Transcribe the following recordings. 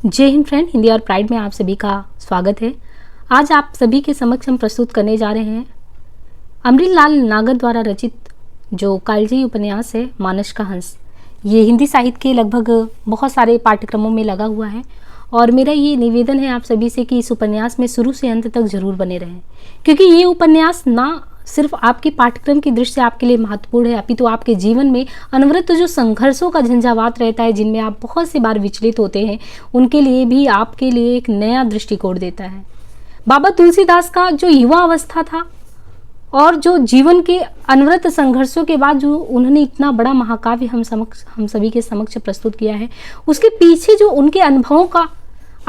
जय हिंद फ्रेंड, हिंदी और प्राइड में आप सभी का स्वागत है। आज आप सभी के समक्ष हम प्रस्तुत करने जा रहे हैं अमरीलाल नागर द्वारा रचित जो कालजयी उपन्यास है मानस का हंस। ये हिंदी साहित्य के लगभग बहुत सारे पाठ्यक्रमों में लगा हुआ है और मेरा ये निवेदन है आप सभी से कि इस उपन्यास में शुरू से अंत तक जरूर बने रहें, क्योंकि ये उपन्यास ना सिर्फ आपके पाठ्यक्रम की दृष्टि से आपके लिए महत्वपूर्ण है, अपितु आपके जीवन में अनवरत जो संघर्षों का झंझावात रहता है, जिनमें आप बहुत सी बार विचलित होते हैं, उनके लिए भी आपके लिए एक नया दृष्टिकोण देता है। बाबा तुलसीदास का जो युवा अवस्था था और जो जीवन के अनवरत संघर्षों के बाद जो उन्होंने इतना बड़ा महाकाव्य हम सभी के समक्ष प्रस्तुत किया है, उसके पीछे जो उनके अनुभवों का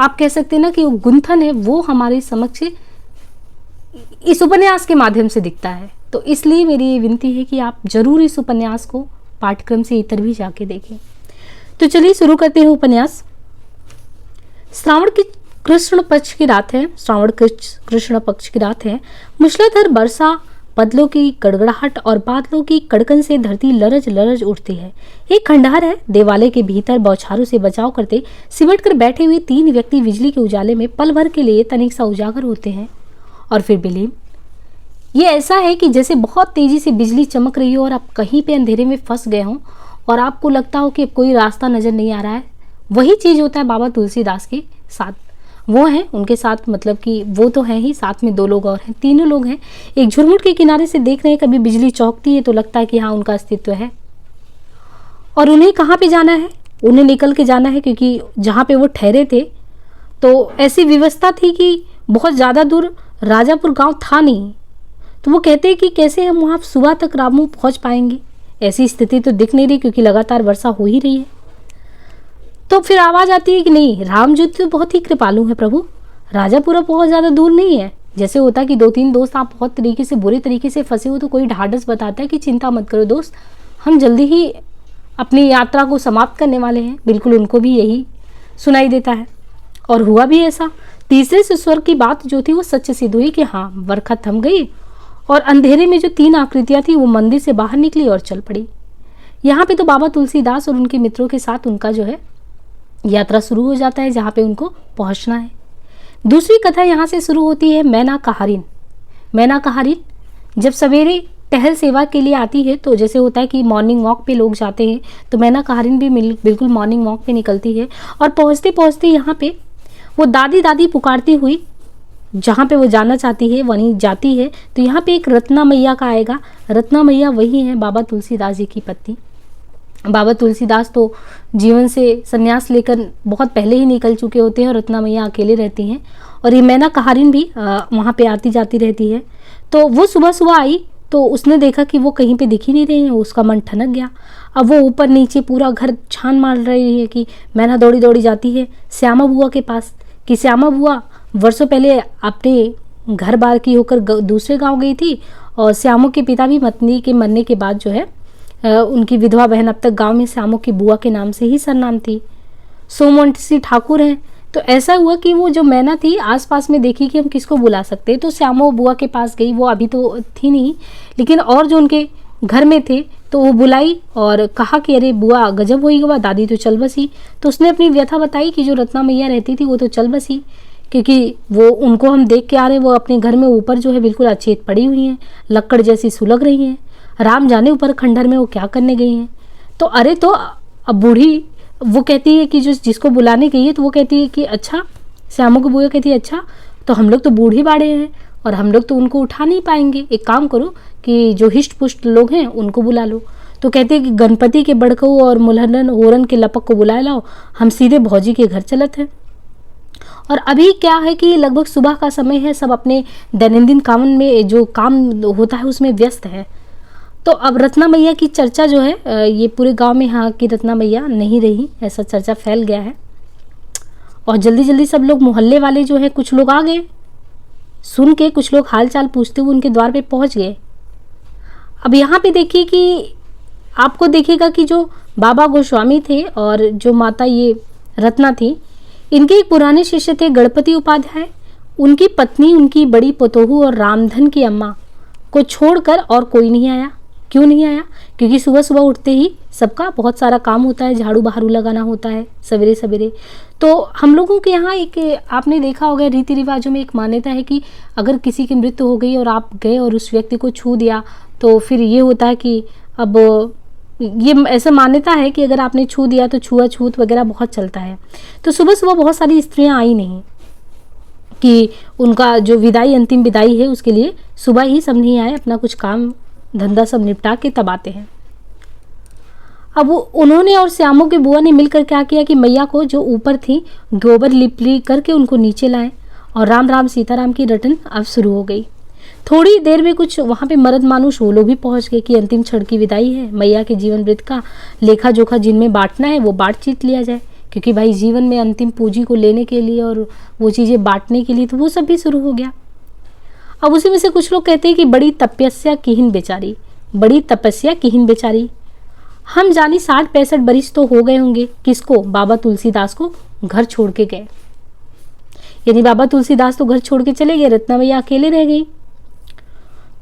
आप कह सकते हैं ना कि वो गुंथन है, वो हमारे समक्ष इस उपन्यास के माध्यम से दिखता है। तो इसलिए मेरी ये विनती है कि आप जरूर इस उपन्यास को पाठ्यक्रम से इतर भी जाके देखें। तो चलिए शुरू करते हैं उपन्यास। श्रावण की कृष्ण पक्ष की रात है। कृष्ण पक्ष की रात है। मूसलाधार वर्षा, बादलों की गड़गड़ाहट और बादलों की कड़कन से धरती लरज लरज उठती है। एक खंडहर है। देवालय के भीतर बौछारों से बचाव करते सिमट कर बैठे हुए 3 व्यक्ति बिजली के उजाले में पल भर के लिए तनिक सा उजागर होते हैं और फिर विलीन। ये ऐसा है कि जैसे बहुत तेजी से बिजली चमक रही हो और आप कहीं पे अंधेरे में फंस गए हो और आपको लगता हो कि अब कोई रास्ता नजर नहीं आ रहा है। वही चीज होता है बाबा तुलसीदास के साथ। वो हैं उनके साथ, मतलब कि वो तो हैं ही, साथ में 2 लोग और हैं, 3 लोग हैं। एक झुरमुट के किनारे से देख रहे हैं, कभी बिजली चौंकती है तो लगता है कि हाँ उनका अस्तित्व है। और उन्हें कहाँ पे जाना है? उन्हें निकल के जाना है, क्योंकि जहाँ पे वो ठहरे थे तो ऐसी व्यवस्था थी कि बहुत ज़्यादा दूर राजापुर गांव था नहीं। तो वो कहते हैं कि कैसे हम वहाँ सुबह तक रामू पहुँच पाएंगे। ऐसी स्थिति तो दिख नहीं रही, क्योंकि लगातार वर्षा हो ही रही है। तो फिर आवाज़ आती है कि नहीं, राम जी तो बहुत ही कृपालु है प्रभु, राजापुरा बहुत ज़्यादा दूर नहीं है। जैसे होता है कि 2-3 दोस्त आप बहुत तरीके से बुरे तरीके से फंसे हो तो कोई ढाढ़स बताता है कि चिंता मत करो दोस्त, हम जल्दी ही अपनी यात्रा को समाप्त करने वाले हैं। बिल्कुल उनको भी यही सुनाई देता है और हुआ भी ऐसा। तीसरे से स्वर की बात जो थी वो सच सिद्ध हुई कि हाँ वर्षा थम गई और अंधेरे में जो 3 आकृतियां थी वो मंदिर से बाहर निकली और चल पड़ी। यहाँ पे तो बाबा तुलसीदास और उनके मित्रों के साथ उनका जो है यात्रा शुरू हो जाता है, जहाँ पे उनको पहुँचना है। दूसरी कथा यहाँ से शुरू होती है मैना कहारिन। मैना कहारिन जब सवेरे टहल सेवा के लिए आती है, तो जैसे होता है कि मॉर्निंग वॉक पे लोग जाते हैं, तो मैना कहारिन भी बिल्कुल मॉर्निंग वॉक पे निकलती है और पहुँचते पहुँचते यहाँ पे वो दादी दादी पुकारती हुई जहाँ पे वो जाना चाहती है वहीं जाती है। तो यहाँ पे एक रत्ना मैया का आएगा। रत्ना मैया वही है बाबा तुलसीदास जी की पत्नी। बाबा तुलसीदास तो जीवन से संन्यास लेकर बहुत पहले ही निकल चुके होते हैं और रत्ना मैया अकेले रहती हैं और ये मैना कहारिन भी वहाँ पे आती जाती रहती है। तो वो सुबह सुबह आई तो उसने देखा कि वो कहीं पे दिख ही नहीं रही है। उसका मन ठनक गया। अब वो ऊपर नीचे पूरा घर छान मार रही है कि मैना दौड़ी दौड़ी जाती है श्यामा बुआ के पास कि श्यामा बुआ वर्षों पहले अपने घर बार की होकर दूसरे गांव गई थी और श्यामू के पिता भी पत्नी के मरने के बाद जो है उनकी विधवा बहन अब तक गांव में श्यामू की बुआ के नाम से ही सरनाम थी। सोमवंशी ठाकुर हैं। तो ऐसा हुआ कि वो जो मैना थी आसपास में देखी कि हम किसको बुला सकते हैं, तो श्यामू बुआ के पास गई। वो अभी तो थी नहीं, लेकिन और जो उनके घर में थे तो वो बुलाई और कहा कि अरे बुआ गजब होई गवा, दादी तो चल बसी। तो उसने अपनी व्यथा बताई कि जो रत्ना मैया रहती थी वो तो चल बसी, क्योंकि वो उनको हम देख के आ रहे हैं, वो अपने घर में ऊपर जो है बिल्कुल अचेत पड़ी हुई हैं, लक्कड़ जैसी सुलग रही हैं। राम जाने ऊपर खंडहर में वो क्या करने गई हैं। तो अरे तो अब बूढ़ी वो कहती है कि जिसको बुलाने गई है, तो वो कहती है कि अच्छा, श्यामू की बुआ कहती है अच्छा तो हम लोग तो बूढ़े बाड़े हैं और हम लोग तो उनको उठा नहीं पाएंगे, एक काम करो कि जो हिष्ट पुष्ट लोग हैं उनको बुला लो। तो कहते हैं कि गणपति के बड़कऊ और मुलहन होरन के लपक को बुला लाओ, हम सीधे भौजी के घर चलत हैं। और अभी क्या है कि लगभग सुबह का समय है, सब अपने दैनंदिन काम में जो काम होता है उसमें व्यस्त है। तो अब रत्ना मैया की चर्चा जो है ये पूरे गांव में यहाँ की रत्ना मैया नहीं रही, ऐसा चर्चा फैल गया है। और जल्दी जल्दी सब लोग मोहल्ले वाले जो है कुछ लोग आ गए, सुन के कुछ लोग हाल चाल पूछते हुए उनके द्वार पे पहुंच गए। अब यहाँ पे देखिए कि आपको देखिएगा कि जो बाबा गोस्वामी थे और जो माता ये रत्ना थी, इनके एक पुराने शिष्य थे गणपति उपाध्याय। उनकी पत्नी, उनकी बड़ी पतोहू और रामधन की अम्मा को छोड़कर और कोई नहीं आया। क्यों नहीं आया? क्योंकि सुबह सुबह उठते ही सबका बहुत सारा काम होता है, झाड़ू बहारू लगाना होता है सवेरे सवेरे। तो हम लोगों के यहाँ एक आपने देखा होगा रीति रिवाजों में एक मान्यता है कि अगर किसी की मृत्यु हो गई और आप गए और उस व्यक्ति को छू दिया तो फिर ये होता है कि अब ये ऐसा मान्यता है कि अगर आपने छू दिया तो छुआछूत वगैरह बहुत चलता है। तो सुबह सुबह बहुत सारी स्त्रियां आई नहीं कि उनका जो विदाई, अंतिम विदाई है उसके लिए सुबह ही सब नहीं आए, अपना कुछ काम धंधा सब निपटा के तब आते हैं। अब उन्होंने और श्यामों की बुआ ने मिलकर क्या किया कि मैया को जो ऊपर थी गोबर लिपली करके उनको नीचे लाए और राम राम सीताराम की रटन अब शुरू हो गई। थोड़ी देर में कुछ वहाँ पे मर्द मानुष वो लोग भी पहुँच गए कि अंतिम क्षण की विदाई है, मैया के जीवन वृत्त का लेखा जोखा जिनमें बांटना है वो बातचीत लिया जाए, क्योंकि भाई जीवन में अंतिम पूंजी को लेने के लिए और वो चीज़ें बांटने के लिए तो वो सब भी शुरू हो गया। अब उसी में से कुछ लोग कहते हैं कि बड़ी तपस्या कीहीन बेचारी, बड़ी तपस्या कीहीन बेचारी। हम जानी 60-65 बरिस तो हो गए होंगे, किसको? बाबा तुलसीदास को घर छोड़ के गए। यानी बाबा तुलसीदास तो घर छोड़ के चले गए, रत्ना मैया अकेले रह गई।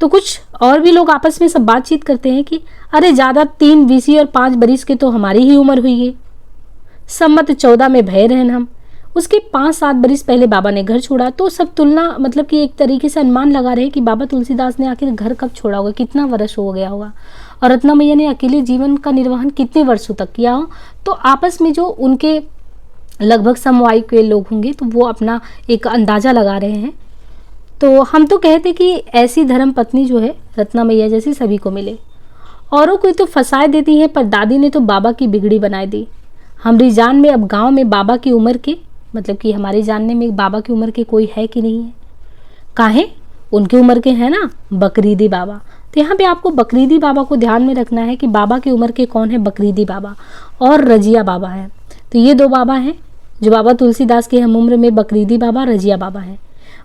तो कुछ और भी लोग आपस में सब बातचीत करते हैं कि अरे ज़्यादा 3 बीसी और 5 बरिस के तो हमारी ही उम्र हुई है, सम्मत 14 में भय रहन हम, उसके 5-7 बरिस पहले बाबा ने घर छोड़ा। तो सब तुलना मतलब कि एक तरीके से अनुमान लगा रहे हैं कि बाबा तुलसीदास ने आखिर घर कब छोड़ा होगा, कितना वर्ष हो गया होगा, और रत्ना मैया ने अकेले जीवन का निर्वहन कितने वर्षों तक किया हो। तो आपस में जो उनके लगभग समवायु के लोग होंगे तो वो अपना एक अंदाजा लगा रहे हैं। तो हम तो कहते कि ऐसी धर्म पत्नी जो है रत्ना मैया जैसी सभी को मिले। औरों को तो फंसाए देती हैं, पर दादी ने तो बाबा की बिगड़ी बनाई दी। हमारी जान में अब गांव में बाबा की उम्र के मतलब कि हमारे जानने में बाबा की उम्र के कोई है कि नहीं है? काहे? उनकी उम्र के हैं ना, बकरीदी बाबा। तो यहाँ पे आपको बकरीदी बाबा को ध्यान में रखना है कि बाबा की उम्र के कौन है, बकरीदी बाबा और रजिया बाबा है। तो ये 2 बाबा हैं जो बाबा तुलसीदास के हम उम्र में, बकरीदी बाबा, रजिया बाबा हैं।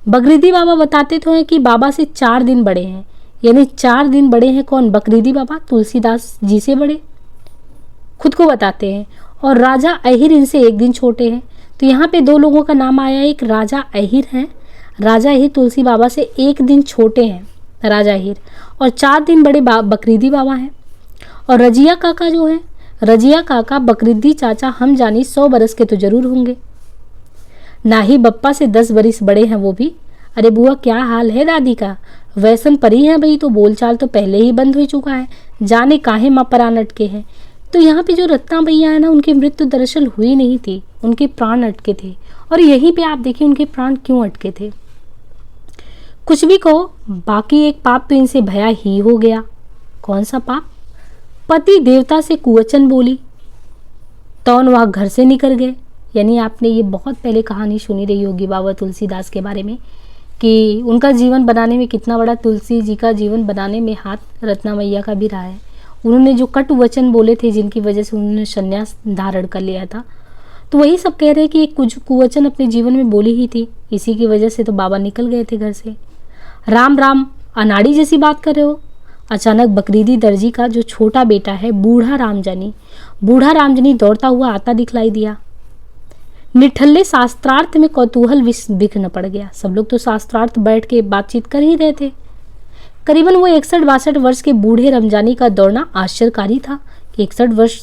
बकरीदी बाबा बताते तो हैं कि बाबा से 4 दिन बड़े हैं, यानी 4 दिन बड़े हैं। कौन? बकरीदी बाबा तुलसीदास जी से बड़े, खुद को बताते हैं। और राजा अहिर इनसे 1 दिन छोटे हैं। तो यहाँ पे 2 लोगों का नाम आया है, एक राजा अहिर हैं, राजा अहिर तुलसी बाबा से 1 दिन छोटे हैं राजा अहिर, और 4 दिन बड़े बकरीदी बाबा हैं। और रजिया काका जो है, रजिया काका बकरीदी चाचा हम जानी 100 बरस के तो जरूर होंगे, ना ही बप्पा से 10 बरिस बड़े हैं वो भी। अरे बुआ क्या हाल है दादी का? वैसन परी है भाई, तो बोलचाल तो पहले ही बंद हो चुका है, जाने काहे माँ प्राण अटके हैं। तो यहाँ पे जो रत्ना मैया है ना, उनकी मृत्यु दरअसल हुई नहीं थी, उनके प्राण अटके थे। और यहीं पे आप देखिए उनके प्राण क्यों अटके थे। कुछ भी कहो, बाकी एक पाप तो इनसे भया ही हो गया। कौन सा पाप? पति देवता से कुवचन बोली, तौन वह घर से निकल गए। यानी आपने ये बहुत पहले कहानी सुनी रही होगी बाबा तुलसीदास के बारे में कि उनका जीवन बनाने में कितना बड़ा तुलसी जी का जीवन बनाने में हाथ रत्ना मैया का भी रहा है। उन्होंने जो कटु वचन बोले थे जिनकी वजह से उन्होंने संन्यास धारण कर लिया था, तो वही सब कह रहे हैं कि कुछ कुवचन अपने जीवन में बोली ही थी, इसी की वजह से तो बाबा निकल गए थे घर से। राम राम अनाड़ी जैसी बात कर रहे हो। अचानक बकरीदी दर्जी का जो छोटा बेटा है बूढ़ा रामजनी दौड़ता हुआ आता दिखलाई दिया। निठल्ले शास्त्रार्थ में कौतूहल विघ्न पड़ गया। सब लोग तो शास्त्रार्थ बैठ के बातचीत कर ही रहे थे। करीबन वो 61-62 वर्ष के बूढ़े रामजानी का दौड़ना आश्चर्यकारी था कि 61 वर्ष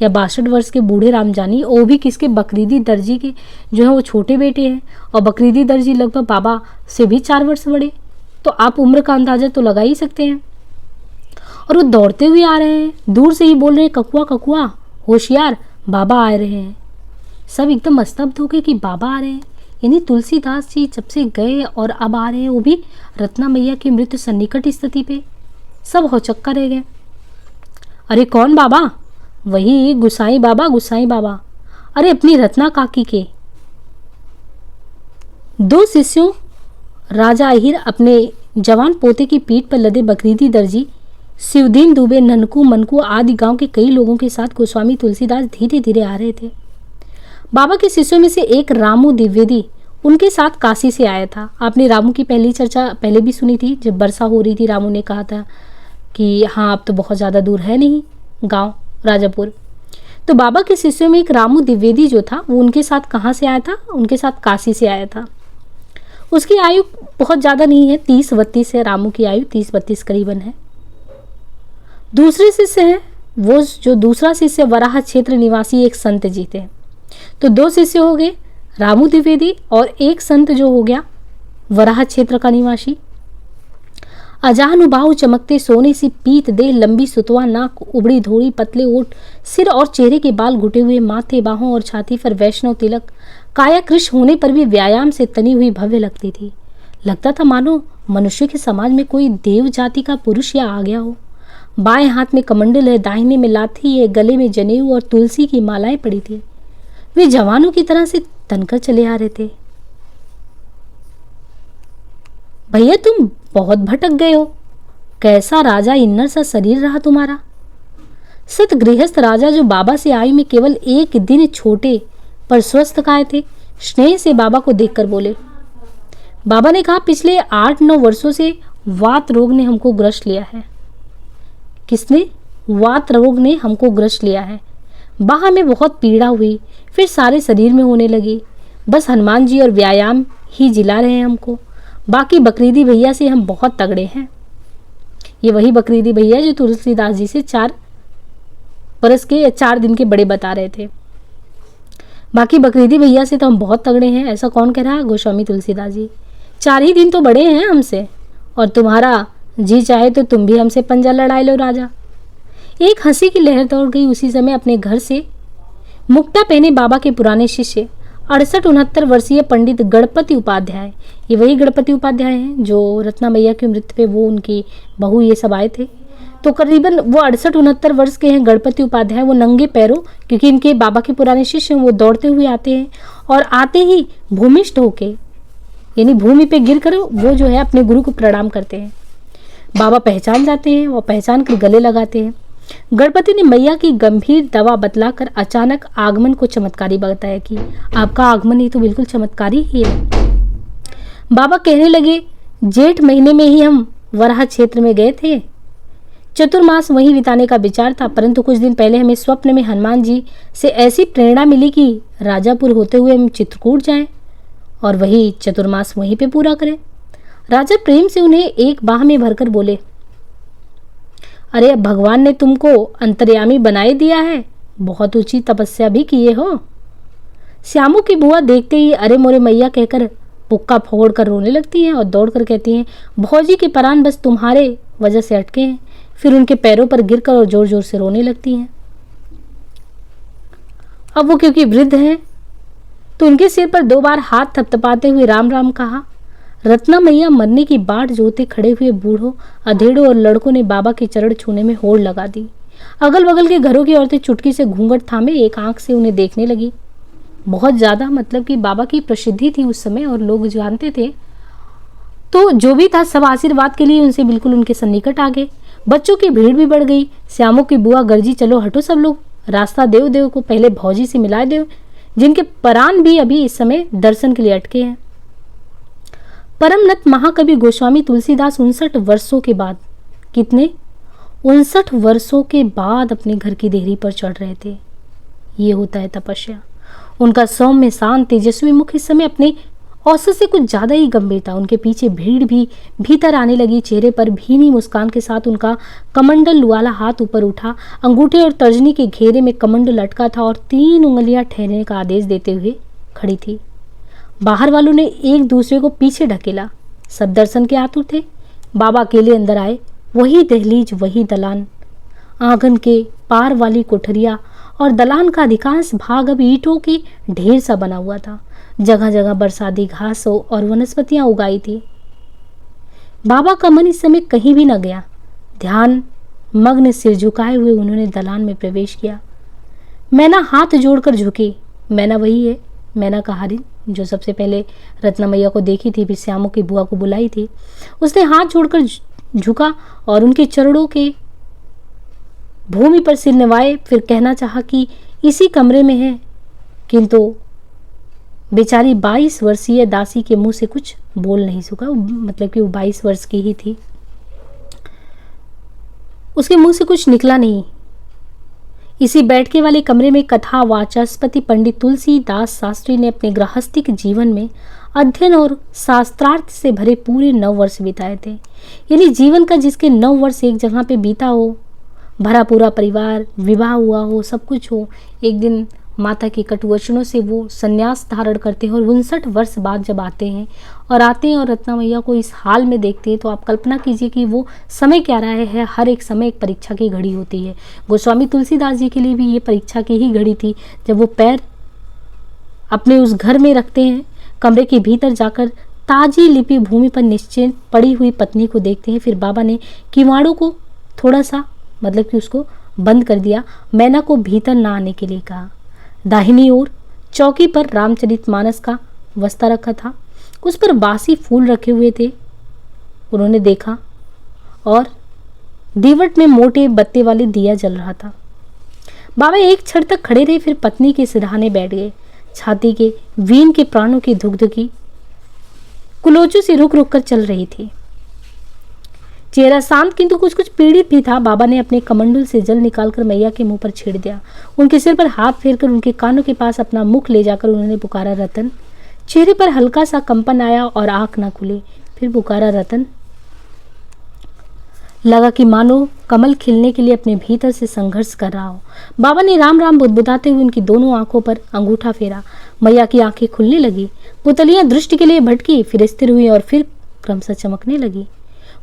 या 62 वर्ष के बूढ़े रामजानी, वो भी किसके? बकरीदी दर्जी के जो है वो छोटे बेटे हैं, और बकरीदी दर्जी लगभग बाबा से भी 4 वर्ष बड़े। तो आप उम्र का अंदाजा तो लगा ही सकते हैं। और वो दौड़ते हुए आ रहे हैं, दूर से ही बोल रहे हैं, ककुआ ककुआ होशियार, बाबा आ रहे हैं। सब एकदम स्तब्ध हो गए कि बाबा आ रहे हैं। यानी तुलसीदास जी जब से गए और अब आ रहे हैं, वो भी रत्ना मैया की मृत्यु सन्निकट स्थिति पे। सब हौचक्का रह गए। अरे कौन बाबा? वही गुसाई बाबा। अरे अपनी रत्ना काकी के 2 शिष्यों राजा अहिर अपने जवान पोते की पीठ पर लदे बकरीदी दर्जी शिवदीन दुबे, ननकू मनकू आदि गांव के कई लोगों के साथ गोस्वामी तुलसीदास धीरे धीरे आ रहे थे। बाबा के शिष्यों में से एक रामू द्विवेदी उनके साथ काशी से आया था। आपने रामू की पहली चर्चा पहले भी सुनी थी, जब वर्षा हो रही थी रामू ने कहा था कि हाँ अब तो बहुत ज़्यादा दूर है नहीं गांव राजापुर। तो बाबा के शिष्यों में एक रामू द्विवेदी जो था वो उनके साथ कहाँ से आया था? उनके साथ काशी से आया था। उसकी आयु बहुत ज़्यादा नहीं है, 30-32 है। रामू की आयु 30-32 करीबन है। दूसरे शिष्य हैं वो जो दूसरा शिष्य वराह क्षेत्र निवासी एक संत जी थे। तो 2 शिष्य हो गए, रामू द्विवेदी और एक संत जो हो गया वराह क्षेत्र का निवासी। अजानुबाहु चमकते सोने सी पीत देह, लंबी सुतवा नाक, उबड़ी धोड़ी पतले ओठ, सिर और चेहरे के बाल घुटे हुए, माथे बाहों और छाती पर वैष्णव तिलक, काया कृश होने पर भी व्यायाम से तनी हुई भव्य लगती थी। लगता था मानो मनुष्य के समाज में कोई देव जाति का पुरुष या आ गया हो। बाएं हाथ में कमंडल है, दाहिने में लाठी है, गले में जनेऊ और तुलसी की मालाएं पड़ी थी। वे जवानों की तरह से तनकर चले आ रहे थे। भैया तुम बहुत भटक गए हो, कैसा राजा इन्नर सा शरीर रहा तुम्हारा। सत गृहस्थ राजा जो बाबा से आयु में केवल 1 दिन छोटे पर स्वस्थ काए थे, स्नेह से बाबा को देखकर बोले। बाबा ने कहा, पिछले 8-9 वर्षों से वात रोग ने हमको ग्रस्त लिया है। किसने? वात रोग ने हमको ग्रस्त लिया है। बाह में बहुत पीड़ा हुई, फिर सारे शरीर में होने लगी। बस हनुमान जी और व्यायाम ही जिला रहे हैं हमको। बाकी बकरीदी भैया से हम बहुत तगड़े हैं। ये वही बकरीदी भैया जो तुलसीदास जी से 4 बरस के या 4 दिन के बड़े बता रहे थे। बाकी बकरीदी भैया से तो हम बहुत तगड़े हैं, ऐसा कौन कह रहा? गोस्वामी तुलसीदास जी। 4 ही दिन तो बड़े हैं हमसे, और तुम्हारा जी चाहे तो तुम भी हमसे पंजा लड़ाई लो राजा। एक हंसी की लहर दौड़ गई। उसी समय अपने घर से मुक्ता पहने बाबा के पुराने शिष्य 68-69 वर्षीय पंडित गणपति उपाध्याय, ये वही गणपति उपाध्याय हैं जो रत्ना मैया की मृत्यु पे वो उनकी बहू ये सब आए थे। तो करीबन वो 68-69 वर्ष के हैं गणपति उपाध्याय। वो नंगे पैरों, क्योंकि इनके बाबा के पुराने शिष्य हैं, वो दौड़ते हुए आते हैं और आते ही भूमिष्ठ होके, यानी भूमि पे गिर कर वो जो है अपने गुरु को प्रणाम करते हैं। बाबा पहचान जाते हैं और पहचान कर गले लगाते हैं। गणपति ने मैया की गंभीर दवा बतलाकर अचानक आगमन को चमत्कारी बताया कि आपका आगमन ही तो बिल्कुल चमत्कारी ही है। बाबा कहने लगे, जेठ महीने में ही हम वराह क्षेत्र में गए थे। चतुर्मास वहीं बिताने का विचार था, परंतु कुछ दिन पहले हमें स्वप्न में हनुमान जी से ऐसी प्रेरणा मिली कि राजापुर होते हुए हम चित्रकूट जाएं और वही चतुर्मास वहीं पे पूरा करें। राजा प्रेम से उन्हें एक बाह में भरकर बोले, अरे अब भगवान ने तुमको अंतर्यामी बनाए दिया है, बहुत ऊंची तपस्या भी किए हो। श्यामू की बुआ देखते ही अरे मोरे मैया कहकर पुक्का फोड़ कर रोने लगती हैं और दौड़ कर कहती हैं, भौजी के प्राण बस तुम्हारे वजह से अटके हैं। फिर उनके पैरों पर गिरकर और जोर जोर से रोने लगती हैं। अब वो क्योंकि वृद्ध हैं तो उनके सिर पर 2 बार हाथ थपथपाते हुए राम राम कहा। रत्ना मैया मरने की बाट जोते खड़े हुए बूढ़ों, अधेड़ों और लड़कों ने बाबा के चरण छूने में होड़ लगा दी। अगल बगल के घरों की औरतें चुटकी से घूंघट थामे एक आंख से उन्हें देखने लगी। बहुत ज्यादा, मतलब कि बाबा की प्रसिद्धि थी उस समय और लोग जानते थे, तो जो भी था सब आशीर्वाद के लिए उनसे बिल्कुल उनके सन्निकट आ गए। बच्चों की भीड़ भी बढ़ गई। श्यामू की बुआ गर्जी, चलो हटो सब लोग, रास्ता देव देव को पहले भौजी से मिला देव, जिनके प्राण भी अभी इस समय दर्शन के लिए अटके हैं। परमनत महाकवि गोस्वामी तुलसीदास 59 वर्षों के बाद, कितने 59 वर्षों के बाद अपने घर की देहरी पर चढ़ रहे थे। ये होता है तपस्या। उनका सौम्य शांत तेजस्वी मुख इस समय अपने औसत से कुछ ज्यादा ही गंभीर था। उनके पीछे भीड़ भी भीतर आने लगी। चेहरे पर भीनी मुस्कान के साथ उनका कमंडल वाला हाथ ऊपर उठा, अंगूठे और तर्जनी के घेरे में कमंडल लटका था और 3 उंगलियां ठहरने का आदेश देते हुए खड़ी थी। बाहर वालों ने एक दूसरे को पीछे ढकेला। सब दर्शन के आतुर थे। बाबा अकेले अंदर आए। वही दहलीज, वही दलान, आंगन के पार वाली कोठरिया और दलान का अधिकांश भाग अब ईंटों के ढेर सा बना हुआ था। जगह जगह बरसाती घासों और वनस्पतियां उगाई थी। बाबा का मन इस समय कहीं भी न गया। ध्यान मग्न सिर झुकाए हुए उन्होंने दलान में प्रवेश किया। मैना हाथ जोड़कर झुकी। मैना वही है, मैना कहारिन जो सबसे पहले रत्ना मैया को देखी थी, फिर श्यामू की बुआ को बुलाई थी। उसने हाथ जोड़कर झुका और उनके चरणों के भूमि पर सिर निवाए। फिर कहना चाहा कि इसी कमरे में है, किंतु बेचारी 22 वर्षीय दासी के मुंह से कुछ बोल नहीं सका। मतलब कि वो 22 वर्ष की ही थी, उसके मुंह से कुछ निकला नहीं। इसी बैठके वाले कमरे में कथा वाचस्पति पंडित तुलसीदास शास्त्री ने अपने गृहस्थिक जीवन में अध्ययन और शास्त्रार्थ से भरे पूरे 9 वर्ष बिताए थे। यानी जीवन का जिसके 9 वर्ष एक जगह पे बीता हो, भरा पूरा परिवार, विवाह हुआ हो, सब कुछ हो। एक दिन माता के कटुवचनों से वो संन्यास धारण करते हैं और 59 वर्ष बाद जब आते हैं और रत्ना मैया को इस हाल में देखते हैं, तो आप कल्पना कीजिए कि वो समय क्या रहा है। हर एक समय एक परीक्षा की घड़ी होती है। गोस्वामी तुलसीदास जी के लिए भी ये परीक्षा की ही घड़ी थी। जब वो पैर अपने उस घर में रखते हैं, कमरे के भीतर जाकर ताजी लिपि भूमि पर निश्चिंत पड़ी हुई पत्नी को देखते हैं। फिर बाबा ने किवाड़ों को थोड़ा सा मतलब कि उसको बंद कर दिया, मैना को भीतर ना आने के लिए कहा। दाहिनी ओर चौकी पर रामचरितमानस का वस्ता रखा था, उस पर बासी फूल रखे हुए थे। उन्होंने देखा और दीवट में मोटे बत्ते वाले दिया जल रहा था। बाबा एक क्षण तक खड़े रहे, फिर पत्नी के सिरहाने बैठ गए। छाती के वीन के प्राणों की धुकधुकी कुलोचों से रुक रुक कर चल रही थी। चेहरा शांत किंतु कुछ कुछ पीड़ित भी था। बाबा ने अपने कमंडल से जल निकालकर मैया के मुंह पर छीड़ दिया। उनके सिर पर हाथ फेरकर उनके कानों के पास अपना मुख ले जाकर उन्होंने पुकारा, रतन। चेहरे पर हल्का सा कंपन आया और आंख ना खुली। फिर पुकारा, रतन। लगा कि मानो कमल खिलने के लिए अपने भीतर से संघर्ष कर रहा हो। बाबा ने राम राम बुदबुदाते हुए उनकी दोनों आंखों पर अंगूठा फेरा। मैया की आंखें खुलने लगी, पुतलियां दृष्टि के लिए भटकी, फिर स्थिर हुई और फिर क्रमशः चमकने लगी।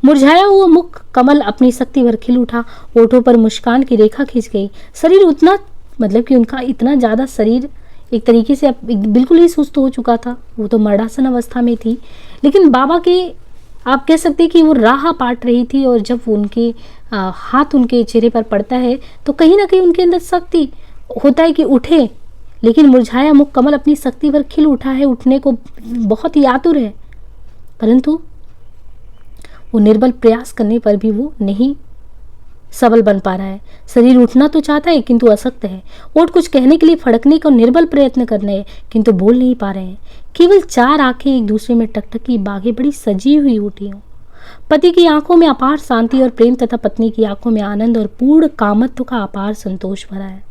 मुरझाया हुआ मुख कमल अपनी शक्ति भर खिल उठा। ओठों पर मुस्कान की रेखा खिंच गई। शरीर उतना मतलब कि उनका इतना ज़्यादा शरीर एक तरीके से बिल्कुल ही सुस्त हो चुका था। वो तो मर्दासन अवस्था में थी, लेकिन बाबा के आप कह सकते हैं कि वो राह पाट रही थी। और जब उनके हाथ उनके चेहरे पर पड़ता है तो कहीं ना कहीं उनके अंदर शक्ति होता है कि उठे, लेकिन मुरझाया मुख कमल अपनी शक्ति भर खिल उठा है, उठने को बहुत ही आतुर है, परंतु वो निर्बल प्रयास करने पर भी वो नहीं सबल बन पा रहा है। शरीर उठना तो चाहता है किंतु अशक्त है। ओठ कुछ कहने के लिए फड़कने का निर्बल प्रयत्न कर रहे हैं किंतु बोल नहीं पा रहे हैं। केवल 4 आंखें एक दूसरे में टकटकी, बाघें बड़ी सजी हुई उठी हों। पति की आंखों में अपार शांति और प्रेम तथा पत्नी की आंखों में आनंद और पूर्ण कामत्व का अपार संतोष भरा है।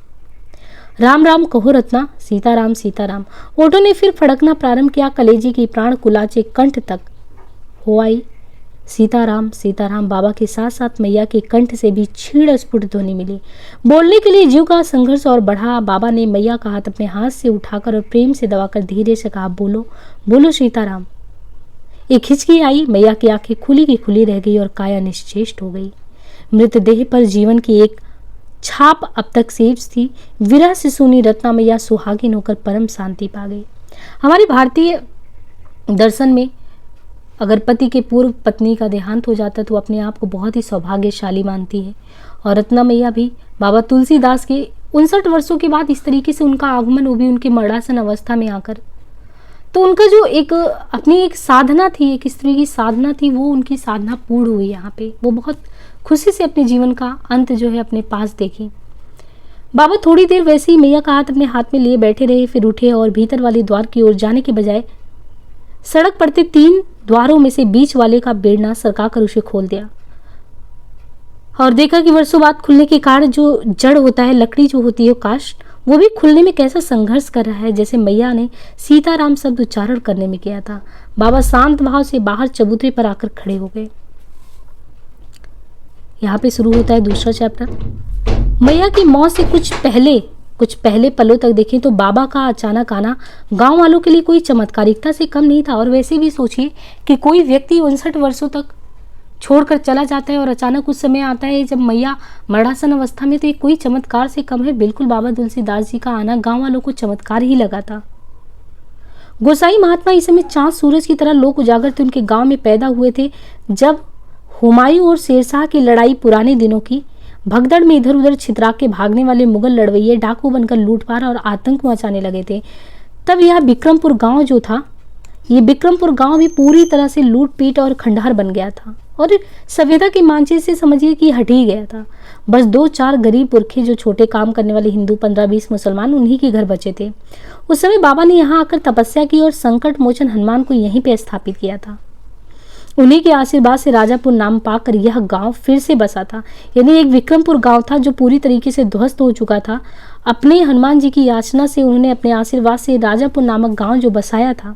राम राम कहो रत्ना, सीताराम सीताराम। ओठों ने फिर फड़कना प्रारंभ किया। कलेजी की प्राण कुलाचे कंठ तक हो आई। सीताराम सीताराम बाबा के साथ साथ मैया के कंठ से भी क्षीण स्फुट ध्वनि मिली। बोलने के लिए जीव का संघर्ष और बढ़ा। बाबा ने मैया का हाथ अपने हाथ से उठाकर और प्रेम से दबाकर धीरे से कहा, बोलो बोलो सीताराम। एक हिचकी आई। मैया की आंखें खुली की खुली रह गई और काया निश्चेष्ट हो गई। मृतदेह पर जीवन की एक छाप अब तक शेष थी। विरह से सुनी रत्ना मैया सुहागिन होकर परम शांति पा गई। हमारी भारतीय दर्शन में अगर पति के पूर्व पत्नी का देहांत हो जाता तो अपने आप को बहुत ही सौभाग्यशाली मानती है। और रत्ना मैया भी बाबा तुलसीदास के 59 वर्षों के बाद इस तरीके से उनका आगमन, वो भी उनके मरणासन अवस्था में आकर, तो उनका जो एक अपनी एक साधना थी, एक स्त्री की साधना थी, वो उनकी साधना पूर्ण हुई। यहाँ पे वो बहुत खुशी से अपने जीवन का अंत जो है अपने पास देखी। बाबा थोड़ी देर वैसे ही मैया का हाथ अपने हाथ में लिए बैठे रहे, फिर उठे और भीतर वाले द्वार की ओर जाने के बजाय सड़क पड़ते 3 द्वारों में से बीच वाले का बेड़ना सरकाकर उसे खोल दिया और देखा कि वर्षों बाद खुलने के कारण जो जड़ होता है, लकड़ी जो होती है काष्ठ, वो भी खुलने में कैसा संघर्ष कर रहा है, जैसे मैया ने सीताराम शब्द उच्चारण करने में किया था। बाबा शांत भाव से बाहर चबूतरे पर आकर खड़े हो गए। यहाँ पे शुरू होता है दूसरा चैप्टर। मैया की मौत से कुछ पहले पलों तक देखें तो बाबा का अचानक आना गांव वालों के लिए कोई चमत्कारिकता से कम नहीं था। और वैसे भी सोचिए कि कोई व्यक्ति 59 वर्षों तक छोड़कर चला जाता है और अचानक उस समय आता है जब मैया मरणासन अवस्था में, तो ये कोई चमत्कार से कम है। बिल्कुल बाबा तुलसीदास जी का आना गांव वालों को चमत्कार ही लगा था। गोसाई महात्मा इस समय चांद सूरज की तरह लोक उजागर थे। उनके गांव में पैदा हुए थे जब हुमायूं और शेरशाह की लड़ाई पुराने दिनों की। भगदड़ में इधर उधर छितरा के भागने वाले मुगल लड़वैये डाकू बनकर लूटपाट और आतंक मचाने लगे थे। तब यह बिक्रमपुर गांव जो था, ये बिक्रमपुर गांव भी पूरी तरह से लूट पीट और खंडहर बन गया था और सभ्यता के मानचित्र से समझिए कि हट ही गया था। बस 2-4 गरीब पुरखे जो छोटे काम करने वाले हिंदू, 15-20 मुसलमान, उन्हीं के घर बचे थे। उस समय बाबा ने यहाँ आकर तपस्या की और संकट मोचन हनुमान को यहीं पे स्थापित किया था। उन्हीं के आशीर्वाद से राजापुर नाम पाकर यह गांव फिर से बसा था। यानी एक विक्रमपुर गांव था जो पूरी तरीके से ध्वस्त हो चुका था। अपने हनुमान जी की याचना से उन्होंने अपने आशीर्वाद से राजापुर नामक गांव जो बसाया था,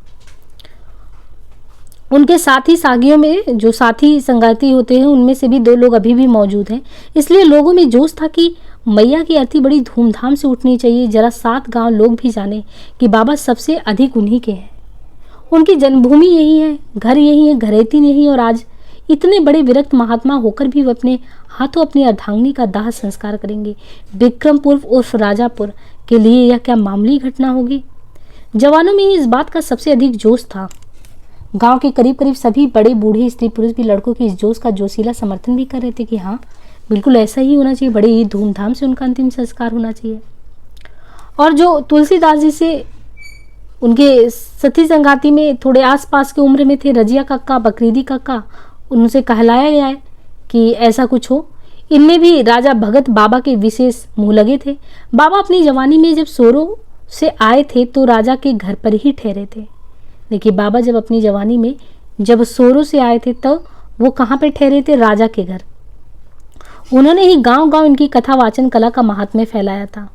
उनके साथी सागियों में जो साथी संगाती होते हैं उनमें से भी 2 लोग अभी भी मौजूद हैं। इसलिए लोगों में जोश था कि मैया की अर्थी बड़ी धूमधाम से उठनी चाहिए, जरा 7 गांव लोग भी जाने कि बाबा सबसे अधिक उन्हीं के हैं। उनकी जन्मभूमि यही है, घर यही है, घरेती यही। और आज इतने बड़े विरक्त महात्मा होकर भी वे अपने हाथों अपनी अर्धांगिनी का दाह संस्कार करेंगे। विक्रमपुर उर्फ राजापुर के लिए यह क्या मामूली घटना होगी। जवानों में ही इस बात का सबसे अधिक जोश था। गांव के करीब करीब सभी बड़े बूढ़े स्त्री पुरुष भी लड़कों के इस जोश का जोशीला समर्थन भी कर रहे थे कि हाँ, बिल्कुल ऐसा ही होना चाहिए, बड़े ही धूमधाम से उनका अंतिम संस्कार होना चाहिए। और जो तुलसीदास जी से उनके सती संगाती में थोड़े आसपास की उम्र में थे, रजिया काका, बकरीदी काका, उनसे कहलाया गया है कि ऐसा कुछ हो। इनमें भी राजा भगत बाबा के विशेष मुँह लगे थे। बाबा अपनी जवानी में जब सोरो से आए थे तो राजा के घर पर ही ठहरे थे। देखिए, बाबा जब अपनी जवानी में जब सोरो से आए थे तब वो कहाँ पे ठहरे थे? राजा के घर। उन्होंने ही गांव गांव इनकी कथा वाचन कला का महात्म्य फैलाया था।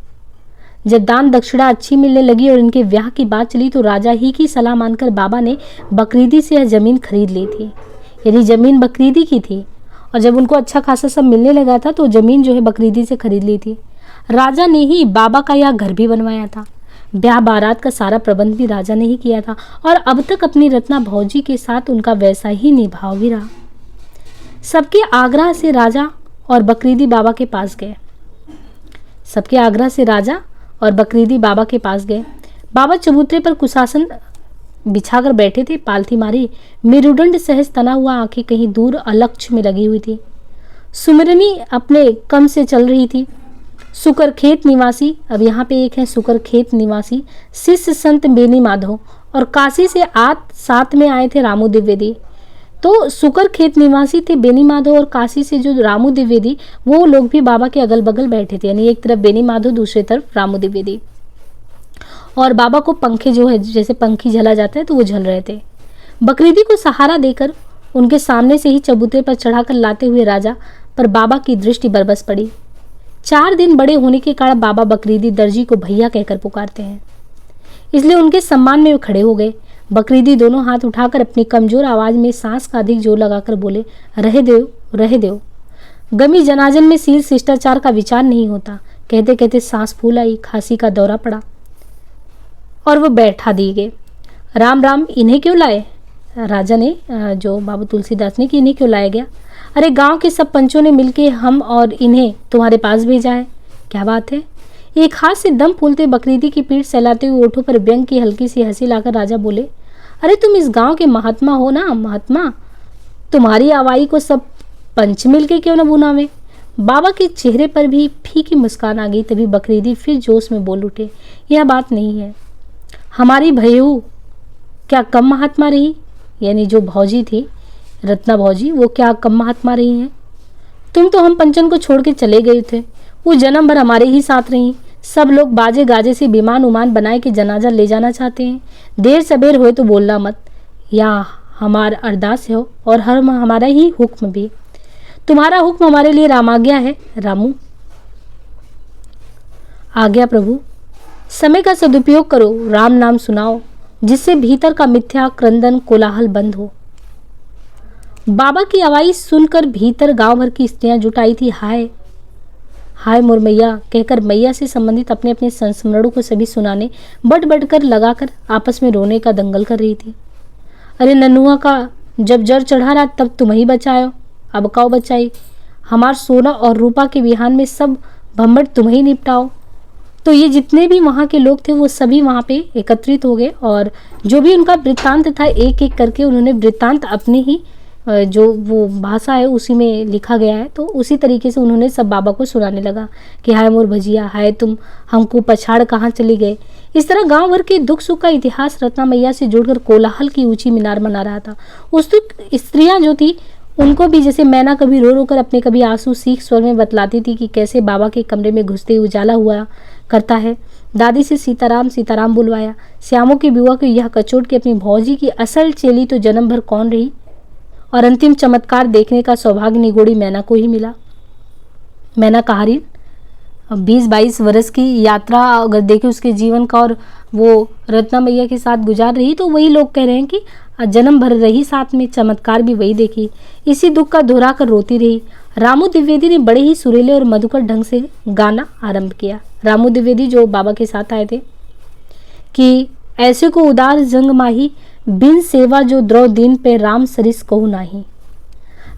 जब दान दक्षिणा अच्छी मिलने लगी और इनके ब्याह की बात चली तो राजा ही की सलाह मानकर बाबा ने बकरीदी से यह जमीन खरीद ली थी। यानी जमीन बकरीदी की थी और जब उनको अच्छा खासा सब मिलने लगा था तो जमीन जो है बकरीदी से खरीद ली थी। राजा ने ही बाबा का यह घर भी बनवाया था। ब्याह बारात का सारा प्रबंध भी राजा ने ही किया था और अब तक अपनी रत्ना भौजी के साथ उनका वैसा ही निभाव भी रहा। सबके आग्रह से राजा और बकरीदी बाबा के पास गए। सबके आग्रह से राजा और बकरीदी बाबा के पास गए। बाबा चबूतरे पर कुशासन बिछाकर बैठे थे, पालथी मारी, मेरुदंड सहज तना हुआ, आंखें कहीं दूर अलक्ष्य में लगी हुई थी। सुमिरनी अपने कम से चल रही थी। सुकरखेत निवासी, अब यहाँ पे एक है सुकरखेत निवासी शिष्य संत बेनी माधव और काशी से साथ में आए थे रामू द्विवेदी। तो सुकरखेत निवासी थे बेनी माधव और काशी से जो रामू द्विवेदी, वो लोग भी बाबा के अगल बगल बैठे थे। यानी एक तरफ बेनी माधव, दूसरी तरफ रामू द्विवेदी। और बाबा को पंखे जो है जैसे पंखी झला जाता है तो वो झल रहे थे। बकरीदी को सहारा देकर उनके सामने से ही चबूतरे पर चढ़ाकर लाते हुए राजा पर बाबा की दृष्टि बरबस पड़ी। 4 दिन बड़े होने के कारण बाबा बकरीदी दर्जी को भैया कहकर पुकारते हैं, इसलिए उनके सम्मान में वे खड़े हो गए। बकरीदी दोनों हाथ उठाकर अपनी कमजोर आवाज में सांस का अधिक जोर लगाकर बोले, रहे दो, रहे दो। गमी जनाजन में सील शिष्टाचार का विचार नहीं होता। कहते कहते सांस फूल आई, खांसी का दौरा पड़ा और वो बैठा दिए गए। राम राम, इन्हें क्यों लाए? राजा ने जो बाबा तुलसीदास ने कि इन्हें क्यों लाया गया? अरे गांव के सब पंचों ने मिलके हम और इन्हें तुम्हारे पास भेजा है। क्या बात है? एक हाथ से दम फूलते बकरीदी की पीठ सहलाते हुए ओठों पर व्यंग की हल्की सी हंसी लाकर राजा बोले, अरे तुम इस गांव के महात्मा हो ना, महात्मा। तुम्हारी आवाई को सब पंच मिलके क्यों न बुनावे। बाबा के चेहरे पर भी फीकी मुस्कान आ गई। तभी बकरीदी फिर जोश में बोल उठे, यह बात नहीं है। हमारी भयू क्या कम महात्मा रही? यानी जो भौजी थी रत्ना भौजी, वो क्या कम महात्मा रही हैं? तुम तो हम पंचन को छोड़ के चले गए थे, वो जन्म भर हमारे ही साथ रही। सब लोग बाजे गाजे से विमान उमान बनाए के जनाजा ले जाना चाहते हैं। देर सबेर होए तो बोलना मत, या हमारा अरदास हो और हमारा ही हुक्म भी। तुम्हारा हुक्म हमारे लिए रामाज्ञा है। रामू, आज्ञा प्रभु। समय का सदुपयोग करो, राम नाम सुनाओ, जिससे भीतर का मिथ्या क्रंदन कोलाहल बंद हो। बाबा की आवाज़ सुनकर भीतर गांव भर की स्त्रियां जुटाई थी। हाय हाय मोर मैया कहकर मैया से संबंधित अपने अपने संस्मरणों को सभी सुनाने बढ़ बढ़कर लगाकर आपस में रोने का दंगल कर रही थी। अरे ननुआ का जब जर चढ़ा रहा तब तुम ही बचायो, अब काओ बचाई। हमार सोना और रूपा के बिहान में सब भम्बट तुम ही निपटाओ। तो ये जितने भी वहाँ के लोग थे वो सभी वहाँ पे एकत्रित हो गए और जो भी उनका वृत्तांत था एक एक करके उन्होंने वृत्तांत अपने ही जो वो भाषा है उसी में लिखा गया है, तो उसी तरीके से उन्होंने सब बाबा को सुनाने लगा कि हाय मोर भजिया, हाय तुम हमको पछाड़ कहाँ चले गए। इस तरह गांव भर के दुख सुख का इतिहास रत्ना मैया से जोड़कर कोलाहल की ऊंची मीनार बना रहा था। उस स्त्रियां जो थी उनको भी जैसे मैना कभी रो रो कर अपने कभी आंसू सीख स्वर में बतलाती थी कि कैसे बाबा के कमरे में घुसते उजाला हुआ करता है। दादी से सीताराम सीताराम बुलवाया। श्यामों की बुआ को यह कचोट की अपनी भौजी की असल चेली तो जन्म भर कौन रही और अंतिम चमत्कार देखने का सौभाग्य निगोड़ी मैना को ही मिला। मैना कहारी 20-22 वर्ष की यात्रा अगर देखें उसके जीवन का और वो रत्ना मैया के साथ गुजार रही, तो वही लोग कह रहे हैं कि जन्म भर रही साथ में, चमत्कार भी वही देखी, इसी दुख का दोहरा कर रोती रही। रामू द्विवेदी ने बड़े ही सुरीले और मधुकर ढंग से गाना आरंभ किया। रामू द्विवेदी जो बाबा के साथ आए थे कि ऐसे को उदार जंग माही, बिन सेवा जो द्रौ दीन पे राम सरिस कहू नाही।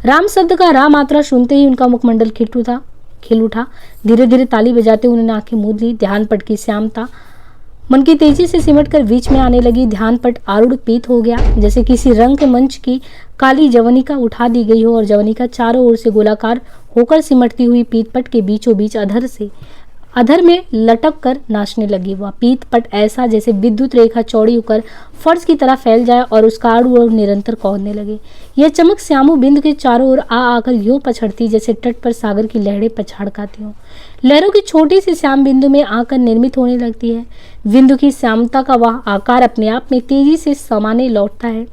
राम शब्द का रा मात्रा सुनते ही उनका मुखमंडल खिल उठा। धीरे धीरे ताली बजाते उन्होंने आंखें मूंद ली। ध्यान पट की श्यामता मन की तेजी से सिमट कर बीच में आने लगी। ध्यान पट आरूढ़ पीत हो गया, जैसे किसी रंग मंच की काली जवनिका उठा दी गई हो और जवनिका चारों ओर से गोलाकार होकर सिमटती हुई पीतपट के बीचों बीच अधर में लटक कर नाचने लगी। वह पीतपट ऐसा जैसे विद्युत रेखा चौड़ी होकर फर्श की तरह फैल जाए और उसका आड़ू निरंतर कौंधने लगे। यह चमक श्यामू बिंदु के चारों ओर आकर यूं पछड़ती जैसे तट पर सागर की लहरें पछाड़ खाती हों। लहरों की छोटी सी श्याम बिंदु में आकर निर्मित होने लगती है। बिंदु की श्यामता का वह आकार अपने आप में तेजी से समाने लौटता है।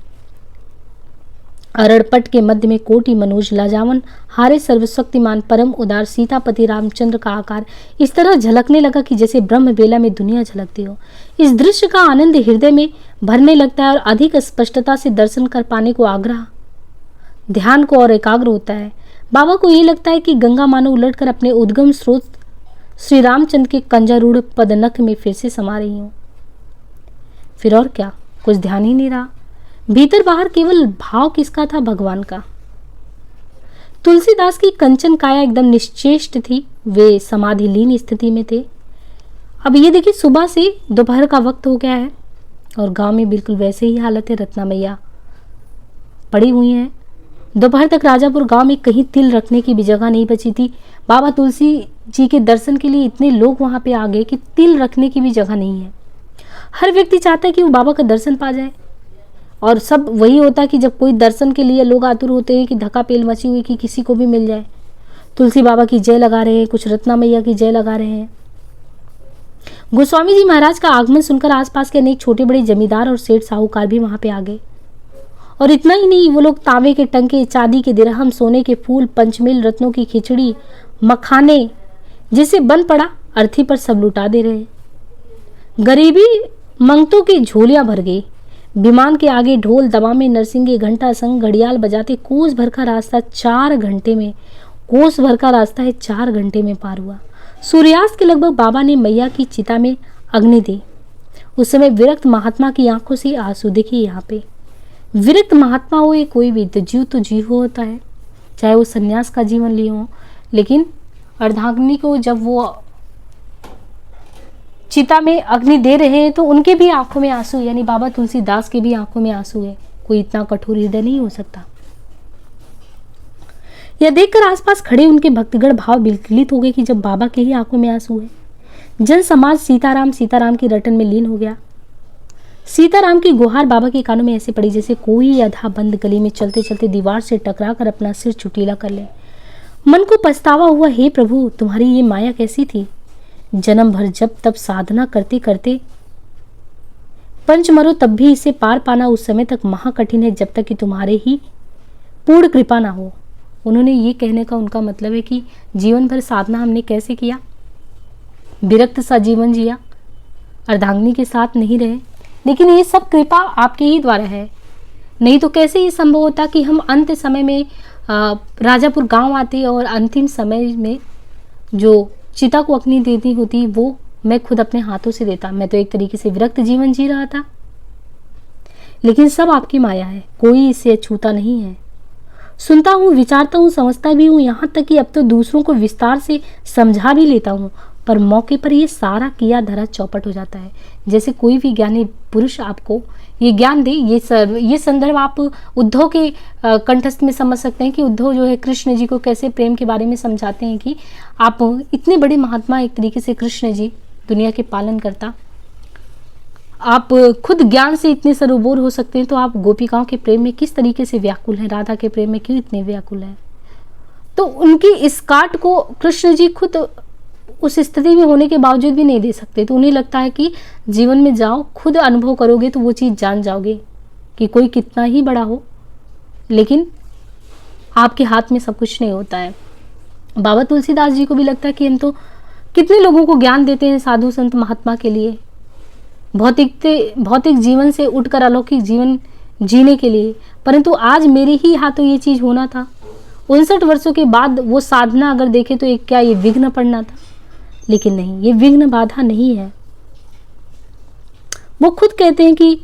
अरणपट के मध्य में कोटि मनोज लाजावन हारे सर्वशक्तिमान परम उदार सीतापति रामचंद्र का आकार इस तरह झलकने लगा कि जैसे ब्रह्म बेला में दुनिया झलकती हो। इस दृश्य का आनंद हृदय में भरने लगता है और अधिक स्पष्टता से दर्शन कर पाने को आग्रह ध्यान को और एकाग्र होता है। बाबा को ये लगता है कि गंगा मानो उलटकर अपने उद्गम स्रोत श्री रामचंद्र के कंजारूढ़ पदनख में फिर से समा रही हूं। फिर और क्या, कुछ ध्यान ही नहीं रहा। भीतर बाहर केवल भाव किसका था? भगवान का। तुलसीदास की कंचन काया एकदम निश्चेष्ट थी, वे समाधिलीन स्थिति में थे। अब ये देखिए सुबह से दोपहर का वक्त हो गया है और गांव में बिल्कुल वैसे ही हालत है। रत्ना मैया पड़ी हुई हैं। दोपहर तक राजापुर गांव में कहीं तिल रखने की भी जगह नहीं बची थी। बाबा तुलसी जी के दर्शन के लिए इतने लोग वहां पे आ गए कि तिल रखने की भी जगह नहीं है। हर व्यक्ति चाहता है कि वो बाबा का दर्शन पा जाए और सब वही होता है कि जब कोई दर्शन के लिए लोग आतुर होते हैं कि धक्का पेल मची हुई कि किसी को भी मिल जाए। तुलसी बाबा की जय लगा रहे हैं, कुछ रत्ना मैया की जय लगा रहे हैं। गोस्वामी जी महाराज का आगमन सुनकर आसपास के अनेक छोटे बड़े जमींदार और सेठ साहूकार भी वहां पे आ गए। और इतना ही नहीं, वो लोग तांबे के टंके, चांदी के दिरहम, सोने के फूल, पंचमेल रत्नों की खिचड़ी, मखाने जिसे बन पड़ा अर्थी पर सब लुटा दे रहे। गरीबी मंगतों की झोलियां भर गई। विमान के आगे ढोल दमामे, नरसिंगे, घंटा संग, घड़ियाल बजाते कोस भर का रास्ता 4 घंटे में, कोस भर का रास्ता है 4 घंटे में पार हुआ। सूर्यास्त के लगभग बाबा ने मैया की चिता में अग्नि दी। उस समय विरक्त महात्मा की आंखों से आंसू देखिए। यहाँ पे विरक्त महात्मा हो या कोई भी, तो जीव होता है, चाहे वो सन्यास का जीवन लिए हो। लेकिन अर्धांगिनी को जब वो चिता में अग्नि दे रहे हैं तो उनके भी आंखों में आंसू, यानी बाबा तुलसीदास के भी आंखों में आंसू है। कोई इतना कठोर हृदय नहीं हो सकता। यह देखकर आसपास खड़े उनके भक्तगण भाव विकलित हो गए कि जब बाबा के ही आंखों में आंसू है। जन समाज सीताराम सीताराम की रटन में लीन हो गया। सीताराम की गुहार बाबा के कानों में ऐसे पड़ी जैसे कोई अधा बंद गली में चलते चलते दीवार से टकरा कर अपना सिर चुटीला कर ले। मन को पछतावा हुआ, हे प्रभु तुम्हारी ये माया कैसी थी। जन्म भर जब तब साधना करते करते पंच मरो तब भी इसे पार पाना उस समय तक महाकठिन है जब तक कि तुम्हारे ही पूर्ण कृपा ना हो। उन्होंने ये कहने का उनका मतलब है कि जीवन भर साधना हमने कैसे किया, विरक्त सा जीवन जिया, अर्धांगिनी के साथ नहीं रहे, लेकिन ये सब कृपा आपके ही द्वारा है। नहीं तो कैसे ये संभव होता कि हम अंत समय में राजापुर गांव आते और अंतिम समय में जो चिता को अग्नि देती होती वो मैं खुद अपने हाथों से देता। मैं तो एक तरीके से विरक्त जीवन जी रहा था, लेकिन सब आपकी माया है, कोई इसे अछूता नहीं है। सुनता हूँ, विचारता हूँ, समझता भी हूँ, यहाँ तक कि अब तो दूसरों को विस्तार से समझा भी लेता हूँ, पर मौके पर ये सारा किया धरा चौपट हो जाता है। जैसे कोई भी ज्ञानी पुरुष आपको ये ज्ञान दे, ये संदर्भ आप उद्धव के कंठस्थ में समझ सकते हैं कि उद्धव जो है कृष्ण जी को कैसे प्रेम के बारे में समझाते हैं कि आप इतने बड़े महात्मा, एक तरीके से कृष्ण जी दुनिया के पालन करता, आप खुद ज्ञान से इतने सरोबोर हो सकते हैं, तो आप गोपिकाओं के प्रेम में किस तरीके से व्याकुल हैं, राधा के प्रेम में क्यों इतने व्याकुल हैं। तो उनकी इस काट को कृष्ण जी खुद उस स्थिति में होने के बावजूद भी नहीं दे सकते। तो उन्हें लगता है कि जीवन में जाओ, खुद अनुभव करोगे तो वो चीज़ जान जाओगे कि कोई कितना ही बड़ा हो, लेकिन आपके हाथ में सब कुछ नहीं होता है। बाबा तुलसीदास जी को भी लगता है कि हम तो कितने लोगों को ज्ञान देते हैं साधु संत महात्मा के लिए, भौतिक जीवन से उठकर अलौकिक जीवन जीने के लिए, परंतु आज मेरे ही हाथों ये चीज होना था। 59 वर्षों के बाद वो साधना अगर देखे तो क्या ये विघ्न पड़ना था? लेकिन नहीं, ये विघ्न बाधा नहीं है। वो खुद कहते हैं कि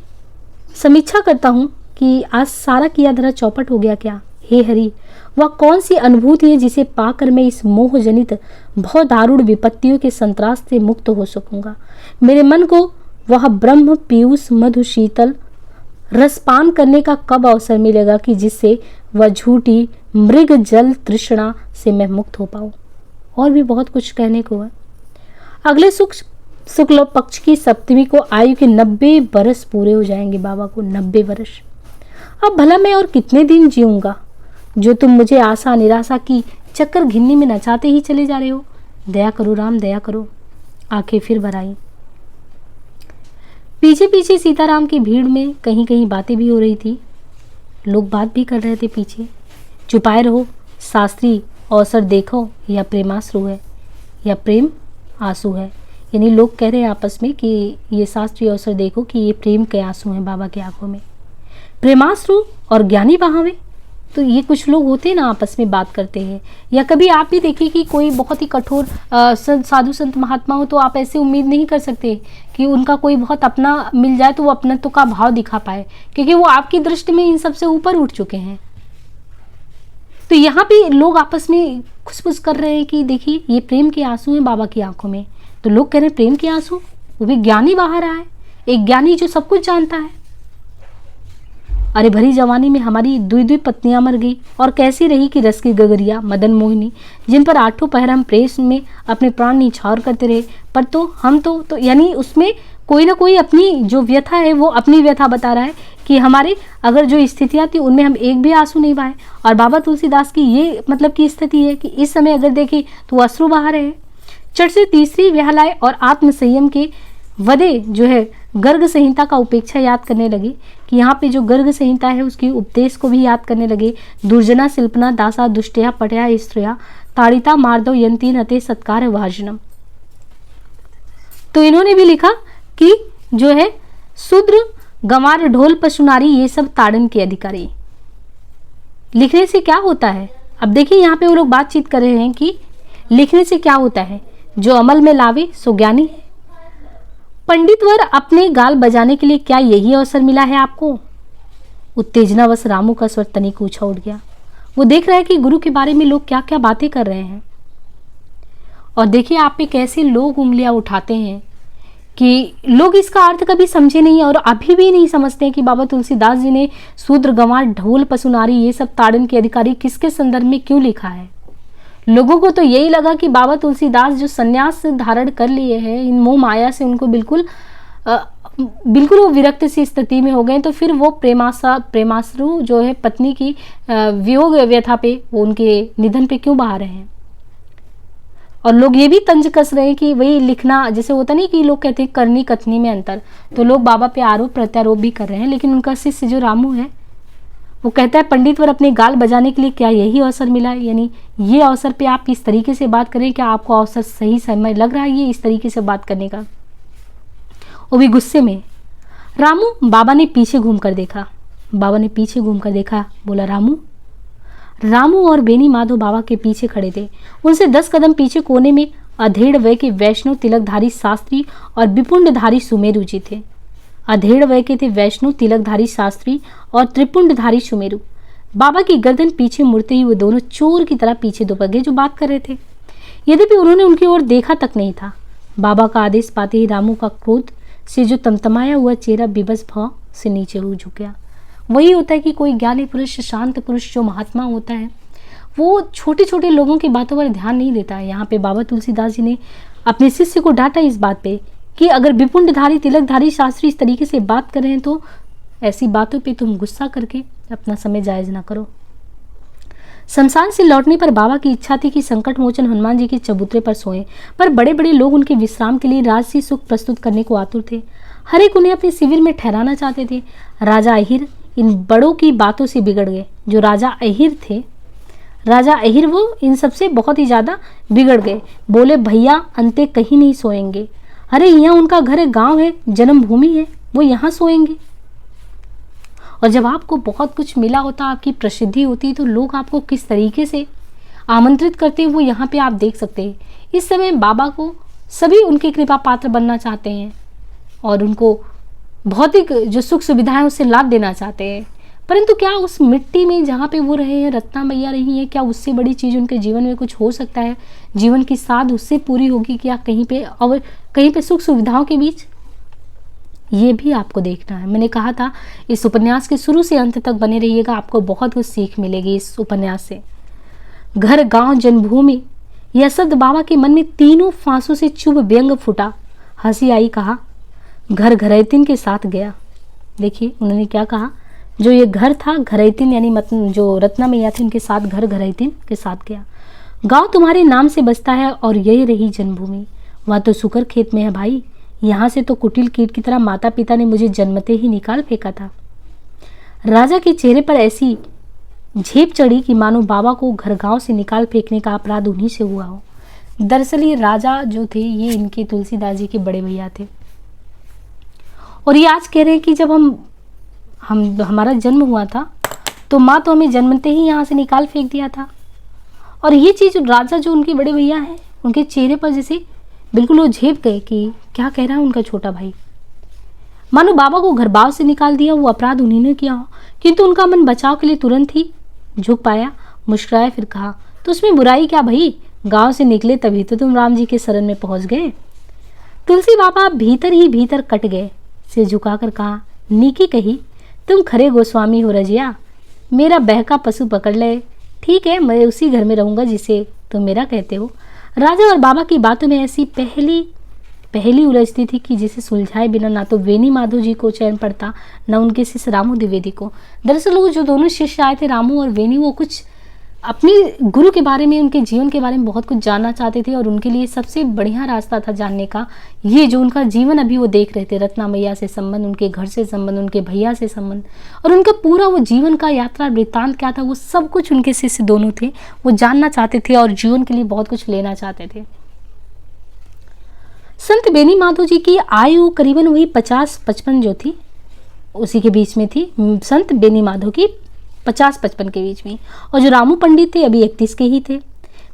समीक्षा करता हूं कि आज सारा किया धरा चौपट हो गया क्या? हे हरि, वह कौन सी अनुभूति है जिसे पाकर मैं इस मोह जनित बहुत दारुण विपत्तियों के संत्रास से मुक्त हो सकूंगा? मेरे मन को वह ब्रह्म पीयूष मधु शीतल रसपान करने का कब अवसर मिलेगा कि जिससे वह झूठी मृग जल तृष्णा से मैं मुक्त हो पाऊं? और भी बहुत कुछ कहने को है। अगले शुक्ल पक्ष की सप्तमी को आयु के 90 बरस पूरे हो जाएंगे बाबा को, 90 वर्ष। अब भला मैं और कितने दिन जीऊंगा जो तुम मुझे आशा निराशा की चक्कर घिन्नी में नचाते ही चले जा रहे हो? दया करो राम, दया करो। आंखें फिर भर आई। पीछे पीछे सीताराम की भीड़ में कहीं कहीं बातें भी हो रही थी, लोग बात भी कर रहे थे पीछे। छुपाए रहो, शास्त्री अवसर देखो, या प्रेमाश्रु है या प्रेम आंसू है। यानी लोग कह रहे हैं आपस में कि ये शास्त्रीय अवसर देखो कि ये प्रेम के आंसू हैं बाबा की आंखों में, प्रेमाश्रु और ज्ञानी बहावे। तो ये कुछ लोग होते हैं ना, आपस में बात करते हैं। या कभी आप भी देखिए कि कोई बहुत ही कठोर साधु संत महात्मा हो तो आप ऐसे उम्मीद नहीं कर सकते कि उनका कोई बहुत अपना मिल जाए तो वो अपनत्व का भाव दिखा पाए, क्योंकि वो आपकी दृष्टि में इन सबसे ऊपर उठ चुके हैं। तो यहाँ पे लोग आपस में खुशबुश कर रहे हैं कि देखिए ये प्रेम के आंसू हैं बाबा की आंखों में। तो लोग कह रहे हैं प्रेम के आंसू, वो भी ज्ञानी बहा रहा है, एक ज्ञानी जो सब कुछ जानता है। अरे भरी जवानी में हमारी दुई पत्नियां मर गई, और कैसी रही कि रस की गगरिया मदन मोहिनी, जिन पर आठों पहर हम प्रेम में अपने प्राण निछावर करते रहे, पर तो हम तो यानी उसमें कोई ना कोई अपनी जो व्यथा है वो अपनी व्यथा बता रहा है कि हमारे अगर जो स्थितियां थी उनमें हम एक भी आंसू नहीं बहाए। और बाबा तुलसीदास की ये मतलब की स्थिति है कि इस समय अगर देखें तो वो अश्रु बहा रहे हैं। चट से तीसरी व्याहलाय और आत्म संयम के वदे जो है गर्ग संहिता का उपेक्षा याद करने लगे कि यहाँ पे जो गर्ग संहिता है उसकी उपदेश को भी याद करने लगे। दुर्जना शिल्पना दासा दुष्टया पटया स्त्रिया ताड़िता मार्दव यंती नते सत्कार वाजनम। तो इन्होंने भी लिखा कि जो है शूद्र गंवार ढोल पशुनारी ये सब ताड़न के अधिकारी। लिखने से क्या होता है? अब देखिए यहाँ पे वो लोग बातचीत कर रहे हैं कि लिखने से क्या होता है, जो अमल में लावे सो ज्ञानी है। पंडितवर अपने गाल बजाने के लिए क्या यही अवसर मिला है आपको? उत्तेजनावश रामू का स्वर तनिक ऊंचा उठ गया। वो देख रहा है कि गुरु के बारे में लोग क्या क्या बातें कर रहे हैं। और देखिए आप पे कैसे लोग उंगलियां उठाते हैं कि लोग इसका अर्थ कभी समझे नहीं और अभी भी नहीं समझते हैं कि बाबा तुलसीदास जी ने शूद्र गंवार ढोल पशुनारी ये सब ताड़न के अधिकारी किसके संदर्भ में क्यों लिखा है। लोगों को तो यही लगा कि बाबा तुलसीदास जो संन्यास धारण कर लिए हैं इन मोह माया से, उनको बिल्कुल वो विरक्त सी स्थिति में हो गए, तो फिर वो प्रेमाश्रु जो है पत्नी की वियोग व्यथा पे, वो उनके निधन पे क्यों बहा रहे हैं। और लोग ये भी तंज कस रहे हैं कि वही लिखना, जैसे होता नहीं कि लोग कहते हैं करनी कथनी में अंतर, तो लोग बाबा पे आरोप प्रत्यारोप भी कर रहे हैं। लेकिन उनका शिष्य जो रामू है वो कहता है पंडितवर अपने गाल बजाने के लिए क्या यही अवसर मिला है? यानी ये अवसर पे आप इस तरीके से बात करें, क्या आपको अवसर सही समय लग रहा है ये इस तरीके से बात करने का? वो भी गुस्से में। रामू, बाबा ने पीछे घूमकर देखा, बोला रामू। रामू और बेनी माधव बाबा के पीछे खड़े थे। उनसे 10 कदम पीछे कोने में अधेड़ वय के वैष्णव तिलकधारी शास्त्री और विपुंडधारी सुमेरु जी थे। अधेड़ वय के थे वैष्णव तिलकधारी शास्त्री और त्रिपुंडधारी सुमेरु। बाबा की गर्दन पीछे मुड़ते ही वो दोनों चोर की तरह पीछे दुबक गए जो बात कर रहे थे। यद्यपि उन्होंने उनकी ओर देखा तक नहीं था। बाबा का आदेश पाते ही रामू का क्रोध से जो तमतमाया हुआ चेहरा विवश भाव से नीचे झुक गया। वही होता है कि कोई ज्ञानी पुरुष, शांत पुरुष जो महात्मा होता है वो छोटे छोटे लोगों की बातों पर ध्यान नहीं देता है। यहाँ पे बाबा तुलसीदास जी ने अपने शिष्य को डांटा इस बात पे कि अगर विपुंडधारी तिलकधारी शास्त्री इस तरीके से बात कर रहे हैं तो ऐसी बातों पे तुम गुस्सा करके अपना समय जायज ना करो। शमशान से लौटने पर बाबा की इच्छा थी कि संकट मोचन हनुमान जी के चबूतरे पर सोएं, पर बड़े बड़े लोग उनके विश्राम के लिए राजसी सुख प्रस्तुत करने को आतुर थे। हर एक उन्हें अपने शिविर में ठहराना चाहते थे। राजा अहिर इन बड़ों की बातों से बिगड़ गए। जो राजा अहिर थे, राजा अहिर वो इन सबसे बहुत ही ज़्यादा बिगड़ गए। बोले भैया अंते कहीं नहीं सोएंगे। अरे यहाँ उनका घर है, गांव है, जन्मभूमि है, वो यहाँ सोएंगे। और जब आपको बहुत कुछ मिला होता, आपकी प्रसिद्धि होती है, तो लोग आपको किस तरीके से आमंत्रित करते हैं वो यहाँ पे आप देख सकते हैं। इस समय बाबा को सभी उनके कृपा पात्र बनना चाहते हैं और उनको भौतिक जो सुख सुविधाएं उससे लाभ देना चाहते हैं। परंतु क्या उस मिट्टी में जहाँ पे वो रहे हैं, रत्ना मैया रही हैं, क्या उससे बड़ी चीज़ उनके जीवन में कुछ हो सकता है? जीवन की साध उससे पूरी होगी क्या कहीं पे, और कहीं पे सुख सुविधाओं के बीच? ये भी आपको देखना है। मैंने कहा था इस उपन्यास के शुरू से अंत तक बने रहिएगा, आपको बहुत कुछ सीख मिलेगी इस उपन्यास से। घर, गांव, जन्मभूमि, यह शब्द बाबा के मन में तीनों फांसों से चुभ व्यंग फूटा। हंसी आई, कहा घर घरैतिन के साथ गया। देखिए उन्होंने क्या कहा, जो ये घर था घरैतिन यानी जो रत्ना मैया थी उनके साथ घर घरैतिन के साथ गया। गांव तुम्हारे नाम से बसता है और यही रही जन्मभूमि। वह तो शुक्र खेत में है भाई, यहाँ से तो कुटिल कीट की तरह माता पिता ने मुझे जन्मते ही निकाल फेंका था। राजा के चेहरे पर ऐसी झेप चढ़ी कि मानो बाबा को घर गांव से निकाल फेंकने का अपराध उन्हीं से हुआ हो। दरअसल ये राजा जो थे ये इनके तुलसीदास जी के बड़े भैया थे और ये आज कह रहे हैं कि जब हमारा जन्म हुआ था तो माँ तो हमें जन्मते ही यहाँ से निकाल फेंक दिया था। और ये चीज़ राजा जो उनके बड़े भैया हैं उनके चेहरे पर जैसे बिल्कुल वो झेप गए कि क्या कह रहा है उनका छोटा भाई। मानो बाबा को घर बार से निकाल दिया, वो अपराध उन्हीं ने किया हो। किंतु उनका मन बचाव के लिए तुरंत ही झुक पाया, मुस्कुराया, फिर कहा तो उसमें बुराई क्या भाई, गांव से निकले तभी तो तुम राम जी के शरण में पहुंच गए। तुलसी बाबा भीतर ही भीतर कट गए, सिर झुकाकर कहा नीकी कही, तुम खरे गोस्वामी हो रजिया, मेरा बहका पशु पकड़ ले। ठीक है, मैं उसी घर में रहूंगा जिसे तुम मेरा कहते हो। राजा और बाबा की बातों में ऐसी पहली उलझती थी कि जिसे सुलझाए बिना ना तो वेनी माधो जी को चैन पड़ता न उनके शिष्य रामू द्विवेदी को। दरअसल वो जो दोनों शिष्य आए थे रामू और वेनी, वो कुछ अपने गुरु के बारे में, उनके जीवन के बारे में बहुत कुछ जानना चाहते थे और उनके लिए सबसे बढ़िया रास्ता था जानने का ये जो उनका जीवन अभी वो देख रहे थे, रत्ना मैया से संबंध, उनके घर से संबंध, उनके भैया से संबंध और उनका पूरा वो जीवन का यात्रा वृत्तांत क्या था, वो सब कुछ उनके शिष्य दोनों थे वो जानना चाहते थे और जीवन के लिए बहुत कुछ लेना चाहते थे। संत बेनी माधो जी की आयु करीबन वही 50-55 जो थी उसी के बीच में थी। संत बेनी माधो की 50-55 के बीच में, और जो रामू पंडित थे अभी 31 के ही थे।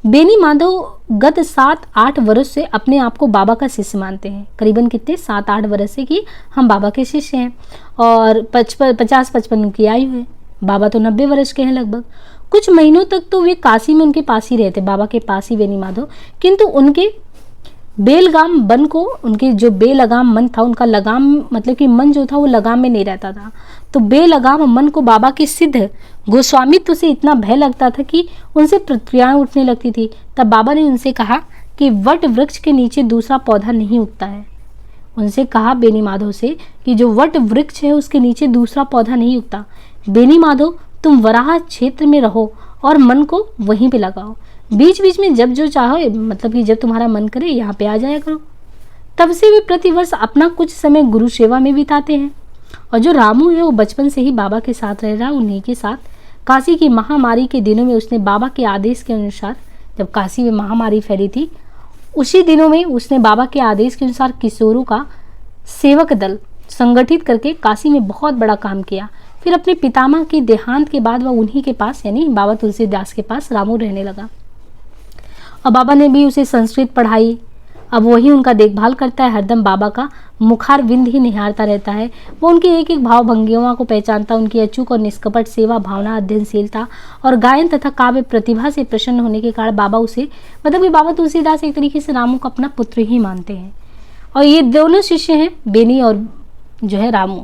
बेनी माधव गत 7-8 वर्ष से अपने आप को बाबा का शिष्य मानते हैं। करीबन कितने 7-8 वर्ष से कि हम बाबा के शिष्य हैं और 50-55 की आयु है। बाबा तो 90 वर्ष के हैं लगभग। कुछ महीनों तक तो वे काशी में उनके पास ही रहते, बाबा के पास ही बेनी माधव। किंतु उनके बेलगाम मन को, उनके जो बेलगाम मन था, उनका लगाम मतलब कि मन जो था वो लगाम में नहीं रहता था, तो बेलगाम मन को बाबा के सिद्ध गोस्वामित्व से इतना भय लगता था कि उनसे प्रतिक्रियाएं उठने लगती थी। तब बाबा ने उनसे कहा कि वट वृक्ष के नीचे दूसरा पौधा नहीं उगता है। उनसे कहा बेनी माधव से कि जो वट वृक्ष है उसके नीचे दूसरा पौधा नहीं उगता। बेनी माधव तुम वराह क्षेत्र में रहो और मन को वहीं पे लगाओ, बीच बीच में जब जो चाहो, मतलब कि जब तुम्हारा मन करे यहाँ पे आ जाया करो। तब से वे प्रतिवर्ष अपना कुछ समय गुरु सेवा में बिताते हैं। और जो रामू है वो बचपन से ही बाबा के साथ रह रहा, उन्हीं के साथ। काशी की महामारी के दिनों में उसने बाबा के आदेश के अनुसार, जब काशी में महामारी फैली थी उसी दिनों में उसने बाबा के आदेश के अनुसार किशोरों का सेवक दल संगठित करके काशी में बहुत बड़ा काम किया। फिर अपने पितामह के देहांत के बाद वह उन्हीं के पास यानी बाबा तुलसीदास के पास रामू रहने लगा और बाबा ने भी उसे संस्कृत पढ़ाई। अब वही उनका देखभाल करता है, हरदम बाबा का मुखार विंद ही निहारता रहता है। वो उनकी एक एक भाव भंगिमा को पहचानता, उनकी अचूक और निष्कपट सेवा भावना, अध्ययनशीलता और गायन तथा काव्य प्रतिभा से प्रसन्न होने के कारण बाबा उसे, मतलब कि बाबा तुलसीदास एक तरीके से रामू को अपना पुत्र ही मानते हैं। और ये दोनों शिष्य हैं, बेनी और जो है रामू।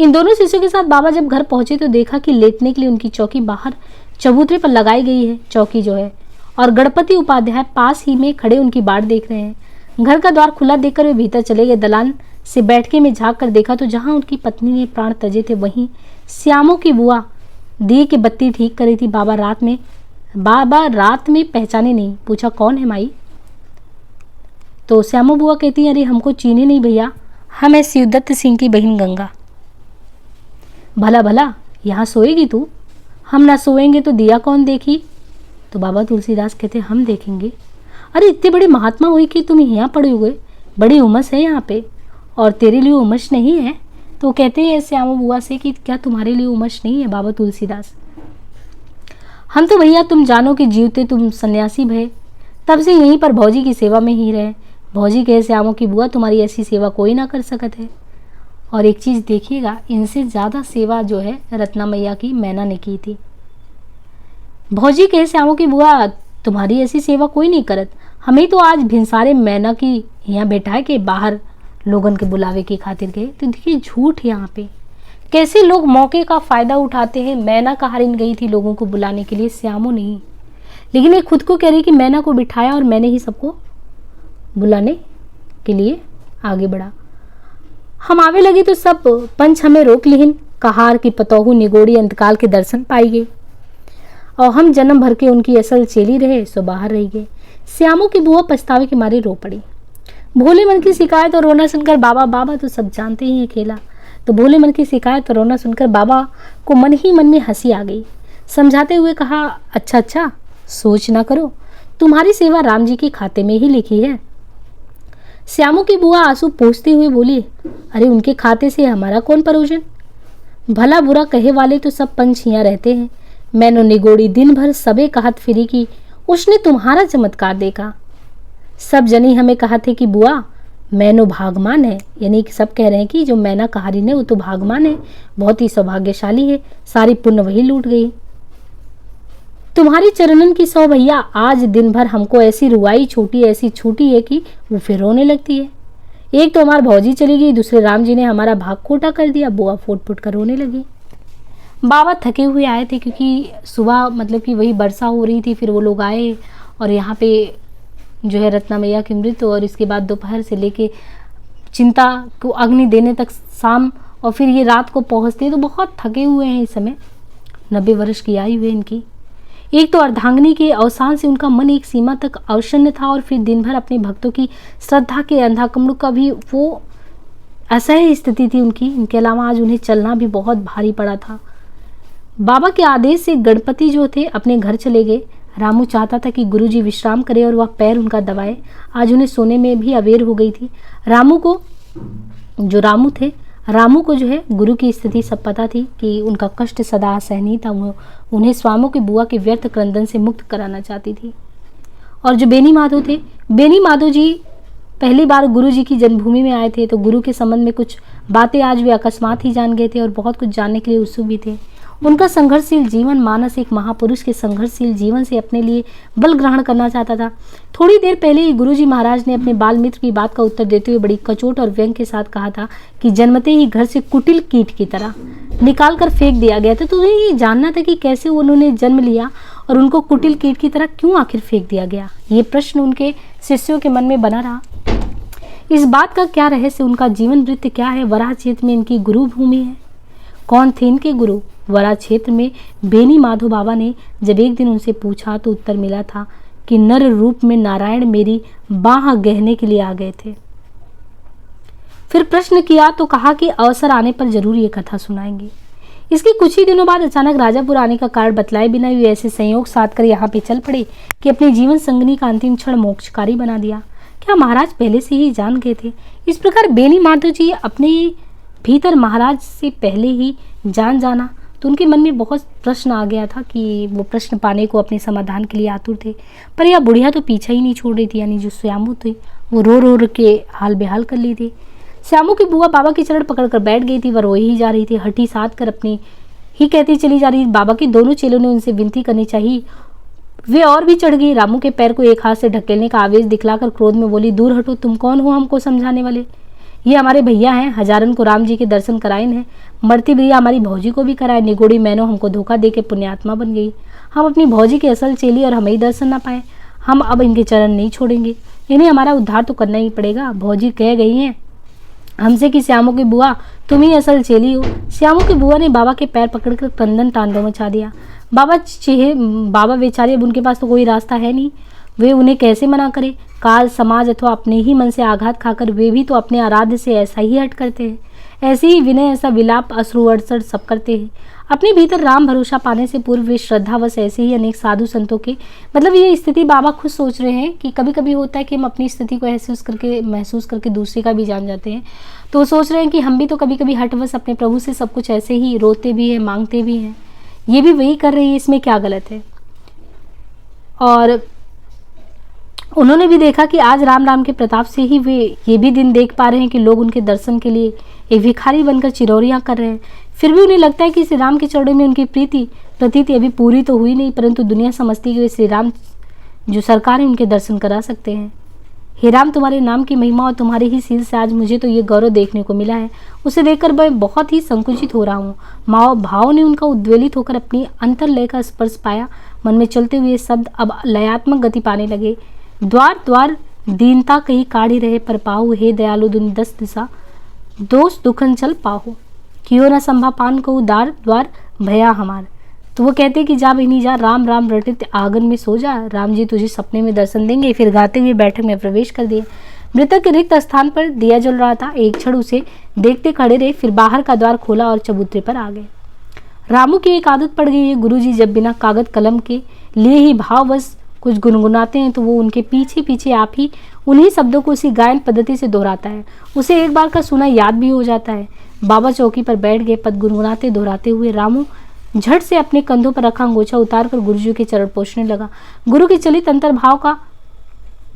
इन दोनों शिष्यों के साथ बाबा जब घर पहुंचे तो देखा कि लेटने के लिए उनकी चौकी बाहर चबूतरे पर लगाई गई है, चौकी जो है, और गणपति उपाध्याय पास ही में खड़े उनकी बाट देख रहे हैं। घर का द्वार खुला देखकर वे भीतर चले गए। दलान से बैठके में झांक कर देखा तो जहां उनकी पत्नी ने प्राण तजे थे वहीं श्यामों की बुआ दिए की बत्ती ठीक कर रही थी। बाबा रात में पहचाने नहीं। पूछा कौन है माई? तो श्यामो बुआ कहती है अरे हमको चीने नहीं भैया, हम है शिवदत्त सिंह की बहन गंगा। भला भला यहाँ सोएगी तू? हम ना सोएंगे तो दिया कौन देखी? तो बाबा तुलसीदास कहते हम देखेंगे। अरे इतने बड़े महात्मा हुए कि तुम यहाँ पड़े हुए, बड़ी उमस है यहाँ पे और तेरे लिए उमस नहीं है। तो कहते हैं श्यामू बुआ से कि क्या तुम्हारे लिए उमस नहीं है बाबा तुलसीदास? हम तो भैया तुम जानो कि जीवते तुम सन्यासी भय, तब से यहीं पर भौजी की सेवा में ही रहे। भौजी कहे श्यामू की बुआ तुम्हारी ऐसी सेवा कोई ना कर सकत है। और एक चीज़ देखिएगा, इनसे ज़्यादा सेवा जो है रत्ना मैया की मैना ने की थी। भौजी कहे श्यामू की बुआ तुम्हारी ऐसी सेवा कोई नहीं करत, हमें तो आज भिनसारे मैना की यहाँ बैठाए के बाहर लोगन के बुलावे की खातिर गए। तो देखिए झूठ यहाँ पे कैसे लोग मौके का फ़ायदा उठाते हैं। मैना कहारिन गई थी लोगों को बुलाने के लिए, श्यामू नहीं, लेकिन ये खुद को कह रही कि मैना को बिठाया और मैंने ही सबको बुलाने के लिए आगे बढ़ा। हम आवे लगे तो सब पंच हमें रोक लिहिन, कहार की पतोहू निगोड़ी अंतकाल के दर्शन पाई गए और हम जन्म भर के उनकी असल चेली रहे सो बाहर रह गए। श्यामू की बुआ पछतावे के मारे रो पड़ी। भोले मन की शिकायत और रोना सुनकर बाबा तो सब जानते ही हैं खेला, तो भोले मन की शिकायत और रोना सुनकर बाबा को मन ही मन में हंसी आ गई। समझाते हुए कहा अच्छा सोच ना करो, तुम्हारी सेवा राम जी के खाते में ही लिखी है। श्यामू की बुआ आंसू पोंछते हुए बोली, अरे उनके खाते से हमारा कौन परोजन? भला बुरा कहे वाले तो सब पंच यहाँ रहते हैं। मैंने निगोड़ी दिन भर सबे कहत फिरी की उसने तुम्हारा चमत्कार देखा। सब जनी हमें कहा थे कि बुआ मैनो भागमान है, यानी कि सब कह रहे हैं कि जो मैना कहारी ने वो तो भागमान है, बहुत ही सौभाग्यशाली है, सारी पुण्य वही लूट गई। तुम्हारी चरणन की सौ भैया आज दिन भर हमको ऐसी रुआई छोटी ऐसी छूटी है कि वो फिर रोने लगती है। एक तो हमारी भौजी चली गई, दूसरे राम जी ने हमारा भाग खोटा कर दिया। बुआ फुट फुट कर रोने लगी। बाबा थके हुए आए थे क्योंकि सुबह मतलब कि वही वर्षा हो रही थी, फिर वो लोग आए और यहाँ पे जो है रत्ना मैया की मृत्यु और इसके बाद दोपहर से लेके चिंता को अग्नि देने तक शाम और फिर ये रात को पहुँचते, तो बहुत थके हुए हैं इस समय। 90 वर्ष की आयु है इनकी। एक तो अर्धांगिनी के अवसान से उनका मन एक सीमा तक अवसन्न था और फिर दिन भर अपने भक्तों की श्रद्धा के अंधाकमलों का भी वो असह्य स्थिति थी उनकी। इनके अलावा आज उन्हें चलना भी बहुत भारी पड़ा था। बाबा के आदेश से गणपति जो थे अपने घर चले गए। रामू चाहता था कि गुरुजी विश्राम करे और वह पैर उनका दबाए। आज उन्हें सोने में भी अबेर हो गई थी। रामू को जो है गुरु की स्थिति सब पता थी कि उनका कष्ट सदा सहनीय था। उन्हें स्वामों की बुआ के व्यर्थ क्रंदन से मुक्त कराना चाहती थी। और जो बेनी माधो थे, बेनी माधो जी पहली बार गुरु जी की जन्मभूमि में आए थे, तो गुरु के संबंध में कुछ बातें आज वे अकस्मात ही जान गए थे और बहुत कुछ जानने के लिए उत्सुक भी थे। उनका संघर्षशील जीवन मानस एक महापुरुष के संघर्षशील जीवन से अपने लिए बल ग्रहण करना चाहता था। थोड़ी देर पहले ही गुरुजी महाराज ने अपने बाल मित्र की बात का उत्तर देते हुए बड़ी कचोट और व्यंग के साथ कहा था कि जन्मते ही घर से कुटिल कीट की तरह निकाल कर फेंक दिया गया था। तो उन्हें ये जानना था कि कैसे उन्होंने जन्म लिया और उनको कुटिल कीट की तरह क्यों आखिर फेंक दिया गया। ये प्रश्न उनके शिष्यों के मन में बना रहा। इस बात का क्या रहस्य, उनका जीवन वृत्त क्या है? वराह क्षेत्र में इनकी गुरु भूमि है। कौन थे इनके गुरु? वराह क्षेत्र में बेनी माधो बाबा ने जब एक दिन उनसे पूछा तो उत्तर मिला था कि नर रूप में नारायण मेरी बाह गहने के लिए आ गए थे। फिर प्रश्न किया तो कहा कि अवसर आने पर जरूर ये कथा सुनाएंगे। इसके कुछ ही दिनों बाद अचानक राजापुर आने का कारण बतलाए बिना वे ऐसे संयोग साध कर यहाँ पे चल पड़े कि अपने जीवन संगनी का अंतिम क्षण मोक्षकारी बना दिया। क्या महाराज पहले से ही जान गए थे? इस प्रकार बेनी माधो जी अपने भीतर महाराज से पहले ही जाना, तो उनके मन में बहुत प्रश्न आ गया था कि वो प्रश्न पाने को अपने समाधान के लिए आतुर थे। पर यह बुढ़िया तो पीछा ही नहीं छोड़ रही थी, यानी जो श्यामू थी वो रो रो के हाल बेहाल कर ली थी। श्यामू की बुआ बाबा की चरण पकड़ कर बैठ गई थी। वह रोई ही जा रही थी, हठी साध कर अपनी ही कहती चली जा रही थी। बाबा के दोनों चेलों ने उनसे विनती करनी चाहिए, वे और भी चढ़ गई। रामू के पैर को एक हाथ से ढकेलने का आवेश दिखलाकर क्रोध में बोली, दूर हटो, तुम कौन हो हमको समझाने वाले? ये हमारे भैया हैं, हजारन को राम जी के दर्शन कराइन हैं। मरती भैया हमारी भौजी को भी कराए। निगोड़ी मैनो हमको धोखा दे के पुण्यात्मा बन गई। हम अपनी भौजी के असल चेली और हमें ही दर्शन ना पाए। हम अब इनके चरण नहीं छोड़ेंगे, इन्हें हमारा उद्धार तो करना ही पड़ेगा। भौजी कह गई हैं हमसे कि श्यामू की बुआ तुम ही असल चेली हो। श्यामू की बुआ ने बाबा के पैर पकड़कर क्रंदन तांडव मचा दिया। बाबा बेचारे, अब उनके पास तो कोई रास्ता है नहीं, वे उन्हें कैसे मना करे? काल समाज अथवा अपने ही मन से आघात खाकर वे भी तो अपने आराध्य से ऐसा ही हट करते हैं। ऐसे ही विनय, ऐसा विलाप, अश्रु अड़सड़ सब करते हैं। अपने भीतर राम भरोसा पाने से पूर्व वे श्रद्धावश ऐसे ही अनेक साधु संतों के, मतलब ये स्थिति बाबा खुद सोच रहे हैं कि कभी कभी होता है कि हम अपनी स्थिति को महसूस करके दूसरे का भी जान जाते हैं। तो वो सोच रहे हैं कि हम भी तो कभी कभी हठवश अपने प्रभु से सब कुछ ऐसे ही रोते भी हैं, मांगते भी हैं, ये भी वही कर रही है, इसमें क्या गलत है। और उन्होंने भी देखा कि आज राम राम के प्रताप से ही वे ये भी दिन देख पा रहे हैं कि लोग उनके दर्शन के लिए एक भिखारी बनकर चिरौरियां कर रहे हैं। फिर भी उन्हें लगता है कि श्री राम के चरणों में उनकी प्रतीति अभी पूरी तो हुई नहीं, परंतु दुनिया समझती है कि वे श्री राम जो सरकार है उनके दर्शन करा सकते हैं। हे राम, तुम्हारे नाम की महिमा और तुम्हारे ही शील से आज मुझे तो ये गौरव देखने को मिला है, उसे देखकर मैं बहुत ही संकुचित हो रहा हूँ। माँ भाव ने उनका उद्वेलित होकर अपनी अंतर्लय का स्पर्श पाया। मन में चलते हुए शब्द अब लयात्मक गति पाने लगे। द्वार द्वार दीनता कहीं काढ़ी रहे, पर पाहु हे दयालु दुनि 10 दिशा, दोष दुखन चल पाहु, क्यों न संभा पान को दार द्वार भया हमार। तो वो कहते कि जा बहनी जा, राम राम रटित आंगन में सो जा, राम जी तुझे सपने में दर्शन देंगे। फिर गाते हुए बैठक में प्रवेश कर दिए। मृतक के रिक्त स्थान पर दिया जल रहा था। एक क्षण उसे देखते खड़े रहे, फिर बाहर का द्वार खोला और चबूतरे पर आ गए। रामू की एक आदत पड़ गई है, गुरुजी जब बिना कागज कलम के लिए ही भाववश कुछ गुनगुनाते हैं तो वो उनके पीछे पीछे आप ही उन्हीं शब्दों को उसी गायन पद्धति से दोहराता है। उसे एक बार का सुना याद भी हो जाता है। बाबा चौकी पर बैठ गए। पद गुनगुनाते दोहराते हुए रामू झट से अपने कंधों पर रखा अंगोछा उतार कर गुरुजी के चरण पोंछने लगा। गुरु के चलित अंतर्भाव का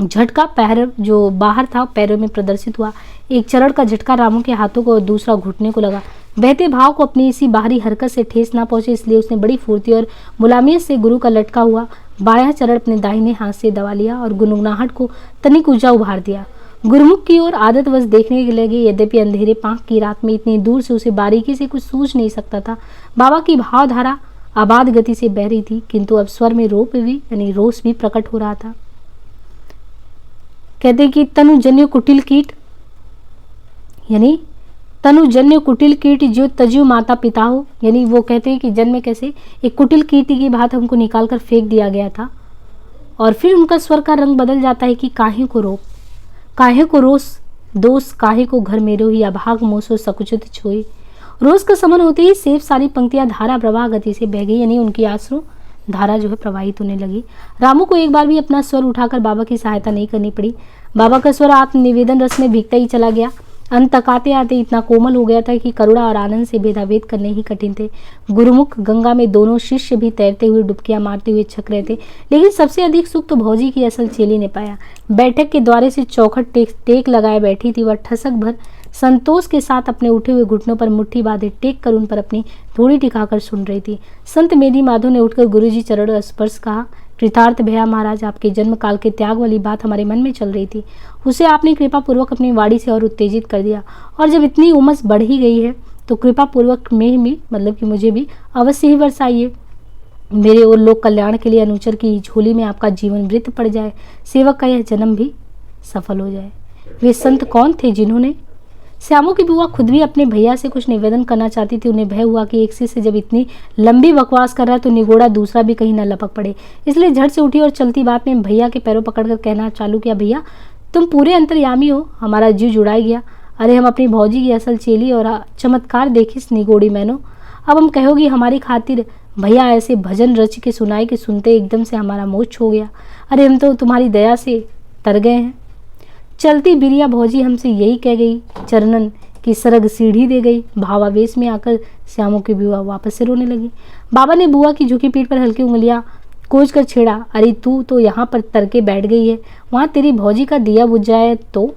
झटका पैर जो बाहर था पैरों में प्रदर्शित हुआ। एक चरण का झटका रामू के हाथों को और दूसरा घुटने को लगा। बहते भाव को अपनी इसी बाहरी हरकत से ठेस ना पहुंचे, इसलिए उसने बड़ी फुर्ती और मुलामियत से गुरु का लटका हुआ बायां चरण अपने दाहिने हाथ से दबा लिया और गुनगुनाहट को तनिक ऊंचा उभार दिया। गुरुमुख की ओर आदतवश देखने के लगे। यद्यपि अंधेरे पांक की रात में इतनी दूर से उसे बारीकी से कुछ सूझ नहीं सकता था। बाबा की भावधारा आबाद गति से बह रही थी, किंतु अब स्वर में रोप भी यानी रोष भी प्रकट हो रहा था। कहते कि तनुजन्य कुटिल कीट यानी तनुजन्य कुटिल कीट जो तजु माता पिता हो, यानी वो कहते हैं कि जन्म कैसे एक कुटिल कीट की बात हमको निकाल कर फेंक दिया गया था। और फिर उनका स्वर का रंग बदल जाता है कि काहे को रोप, काहे को रोष दोष, काहे को घर मेरो ही अभाग मोसो सकुचित छोई। रोज का समन होते ही सेब सारी पंक्तियां धारा प्रवाह गति से बह गई, यानी उनकी आंसू धारा जो है प्रवाहित होने लगी। रामू को एक बार भी अपना स्वर उठाकर बाबा की सहायता नहीं करनी पड़ी। बाबा का स्वर आत्मनिवेदन रस में भीगता ही चला गया। अंत तक आते आते इतना कोमल हो गया था कि करुणा और आनंद से भेदाभेद करने ही कठिन थे। गुरुमुख गंगा में दोनों शिष्य भी तैरते हुए डुबकियां मारते हुए छक रहे थे, लेकिन सबसे अधिक सुख तो भौजी की असल चेली ने पाया। बैठक के द्वारे से चौखट टेक लगाए बैठी थी। वह ठसक भर संतोष के साथ अपने उठे हुए घुटनों पर मुट्ठी बांधे टेक कर उन पर अपनी थोड़ी टिकाकर सुन रही थी। संत मेदी माधव ने उठकर गुरुजी चरण स्पर्श कहा, कृतार्थ भैया महाराज, आपके जन्म काल के त्याग वाली बात हमारे मन में चल रही थी, उसे आपने कृपा पूर्वक अपनी वाणी से और उत्तेजित कर दिया। और जब इतनी उमस बढ़ ही गई है तो कृपा पूर्वक में भी मतलब कि मुझे भी अवश्य ही बरसाइए। मेरे और लोक कल्याण के लिए अनुचर की झोली में आपका जीवन वृत्त पड़ जाए, सेवक का यह जन्म भी सफल हो जाए। वे संत कौन थे जिन्होंने? श्यामू की बुआ खुद भी अपने भैया से कुछ निवेदन करना चाहती थी। उन्हें भय हुआ कि एक से जब इतनी लंबी बकवास कर रहा है तो निगोड़ा दूसरा भी कहीं न लपक पड़े, इसलिए झट से उठी और चलती बात में भैया के पैरों पकड़कर कहना चालू किया, भैया तुम पूरे अंतर्यामी हो, हमारा जीव जुड़ाई गया। अरे हम अपनी भौजी की असल चेली और चमत्कार देखिस निगोड़ी मैनो। अब हम कहोगी हमारी खातिर भैया ऐसे भजन रच के सुनाए कि सुनते एकदम से हमारा मोक्ष हो गया। अरे हम तो तुम्हारी दया से तर गए हैं। चलती बिरिया भौजी हमसे यही कह गई, चरणन की सरग सीढ़ी दे गई। भावावेश में आकर श्यामू की बुआ वापस से रोने लगी। बाबा ने बुआ की झुकी पीठ पर हल्की उंगलियां कोच कर छेड़ा, अरे तू तो यहाँ पर तरके बैठ गई है, वहाँ तेरी भौजी का दिया बुझ जाए तो।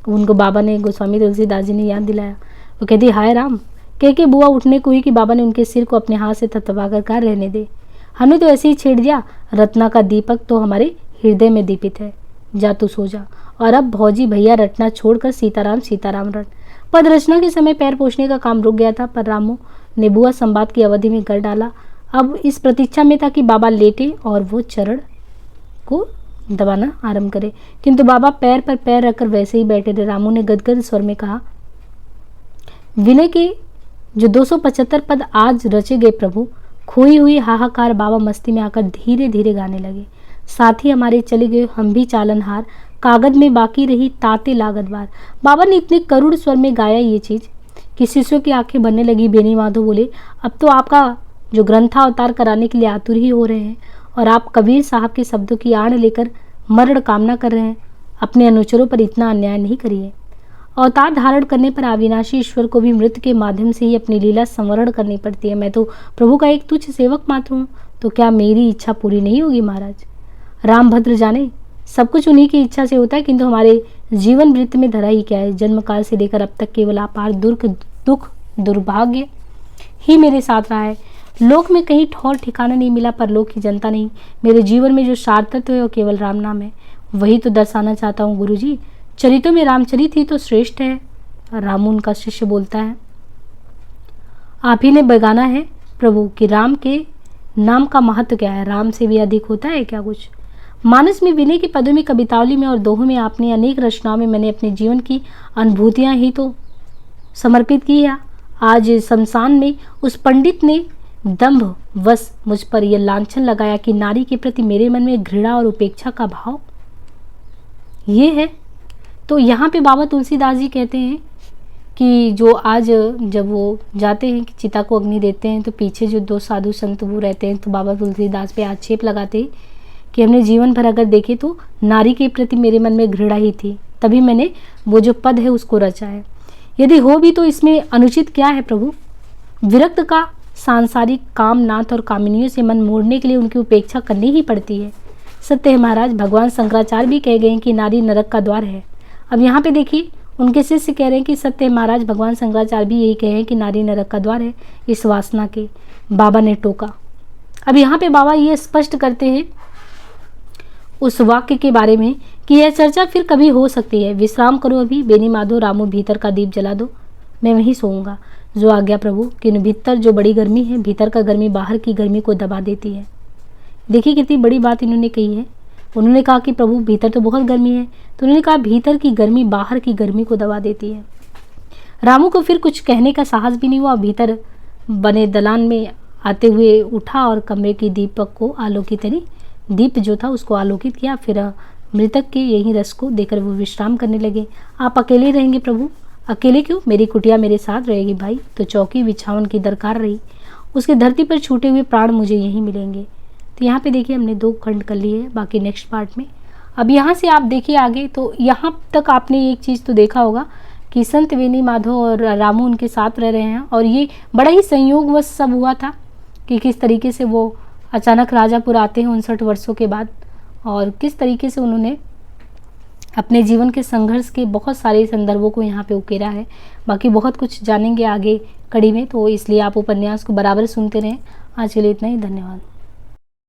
उनको बाबा ने गोस्वामी तुलसीदास जी ने याद दिलाया। वो कहती, हाय राम, कह के बुआ उठने को हुई कि बाबा ने उनके सिर को अपने हाथ से थपथपा कर कहा, रहने दे, हमने तो ऐसे ही छेड़ दिया, रत्ना का दीपक तो हमारे हृदय में दीपित है, जा तू सो जा। और अब भौजी भैया रटना छोड़कर सीताराम सीताराम रट। पद रचना के समय पैर पोछने का काम रुक गया था, पर रामू ने बुआ संवाद की अवधि में कर डाला। अब इस प्रतीक्षा में था कि बाबा लेटे और वो चरण को दबाना आरंभ करे, किंतु बाबा पैर पर पैर रखकर वैसे ही बैठे थे। रामू ने गदगद स्वर में कहा, विनय के जो 275 पद आज रचे गए प्रभु, खोई हुई हाहाकार। बाबा मस्ती में आकर धीरे धीरे गाने लगे, साथ ही हमारे चले गए हम भी चालनहार, कागज में बाकी रही ताते लागत बार। बाबा ने इतने करुण स्वर में गाया ये चीज़ कि शिष्यों की आंखें भरने लगी। बेनी माधव बोले, अब तो आपका जो ग्रंथावतार कराने के लिए आतुर ही हो रहे हैं और आप कबीर साहब के शब्दों की आड़ लेकर मरण कामना कर रहे हैं। अपने अनुचरों पर इतना अन्याय नहीं करिए। अवतार धारण करने पर अविनाशी ईश्वर को भी मृत के माध्यम से ही अपनी लीला संवरण करनी पड़ती है। मैं तो प्रभु का एक तुच्छ सेवक मात्र हूँ, तो क्या मेरी इच्छा पूरी नहीं होगी महाराज? रामभद्र जाने, सब कुछ उन्हीं की इच्छा से होता है, किंतु हमारे जीवन वृत्त में धरा ही क्या है? जन्म काल से लेकर अब तक केवल अपार दुख दुर्भाग्य ही मेरे साथ रहा है। लोक में कहीं ठौर ठिकाना नहीं मिला, पर लोक की जनता नहीं। मेरे जीवन में जो सार्थत्व है वो केवल राम नाम है। वही तो दर्शाना चाहता हूँ गुरुजी। चरितों में रामचरित ही तो श्रेष्ठ है। रामू उनका शिष्य बोलता है, आप ही ने बगाना है प्रभु कि राम के नाम का महत्व क्या है? राम से भी अधिक होता है क्या कुछ? मानस में, विनय के पदों में, कवितावली में और दोहों में आपने अनेक रचनाओं में मैंने अपने जीवन की अनुभूतियां ही तो समर्पित की है। आज शमशान में उस पंडित ने दंभ वश मुझ पर यह लांछन लगाया कि नारी के प्रति मेरे मन में घृणा और उपेक्षा का भाव ये है। तो यहाँ पे बाबा तुलसीदास जी कहते हैं कि जो आज जब वो जाते हैं कि चिता को अग्नि देते हैं, तो पीछे जो दो साधु संत वो रहते हैं, तो बाबा तुलसीदास पे आक्षेप लगाते हैं कि हमने जीवन भर अगर देखे तो नारी के प्रति मेरे मन में घृणा ही थी, तभी मैंने वो जो पद है उसको रचा है। यदि हो भी तो इसमें अनुचित क्या है प्रभु? विरक्त का सांसारिक काम, नाथ और कामिनियों से मन मोड़ने के लिए उनकी उपेक्षा करनी ही पड़ती है। सत्य है महाराज, भगवान शंकराचार्य भी कह गए हैं कि नारी नरक का द्वार है। अब यहाँ पे देखिए उनके शिष्य कह रहे हैं कि सत्य है महाराज, भगवान शंकराचार्य भी यही कहे हैं कि नारी नरक का द्वार है। इस वासना के बाबा ने टोका। अब यहाँ पे बाबा ये स्पष्ट करते हैं उस वाक्य के बारे में कि यह चर्चा फिर कभी हो सकती है। विश्राम करो अभी। बेनी माधो, रामू भीतर का दीप जला दो, मैं वहीं सोऊंगा। जो आज्ञा प्रभु। कि भीतर जो बड़ी गर्मी है, भीतर का गर्मी बाहर की गर्मी को दबा देती है। देखिए कितनी बड़ी बात इन्होंने कही है। उन्होंने कहा कि प्रभु भीतर तो बहुत गर्मी है, तो उन्होंने कहा भीतर की गर्मी बाहर की गर्मी को दबा देती है। रामू को फिर कुछ कहने का साहस भी नहीं हुआ। भीतर बने दलान में आते हुए उठा और कमरे की दीपक को आलोकित यानी दीप जो था उसको आलोकित किया। फिर मृतक के यही रस को देकर वो विश्राम करने लगे। आप अकेले रहेंगे प्रभु? अकेले क्यों? मेरी कुटिया मेरे साथ रहेगी भाई। तो चौकी बिछावन की दरकार रही, उसके धरती पर छूटे हुए प्राण मुझे यहीं मिलेंगे। तो यहाँ पे देखिए हमने 2 खंड कर लिए हैं, बाकी नेक्स्ट पार्ट में। अब यहाँ से आप देखिए आगे, तो यहाँ तक आपने एक चीज़ तो देखा होगा कि संत बेनी माधव और रामू उनके साथ रह रहे हैं, और ये बड़ा ही संयोगवश सब हुआ था कि किस तरीके से वो अचानक राजापुर आते हैं 59 वर्षों के बाद, और किस तरीके से उन्होंने अपने जीवन के संघर्ष के बहुत सारे संदर्भों को यहाँ पे उकेरा है। बाकी बहुत कुछ जानेंगे आगे कड़ी में, तो इसलिए आप उपन्यास को बराबर सुनते रहें। आज के लिए इतना ही, धन्यवाद।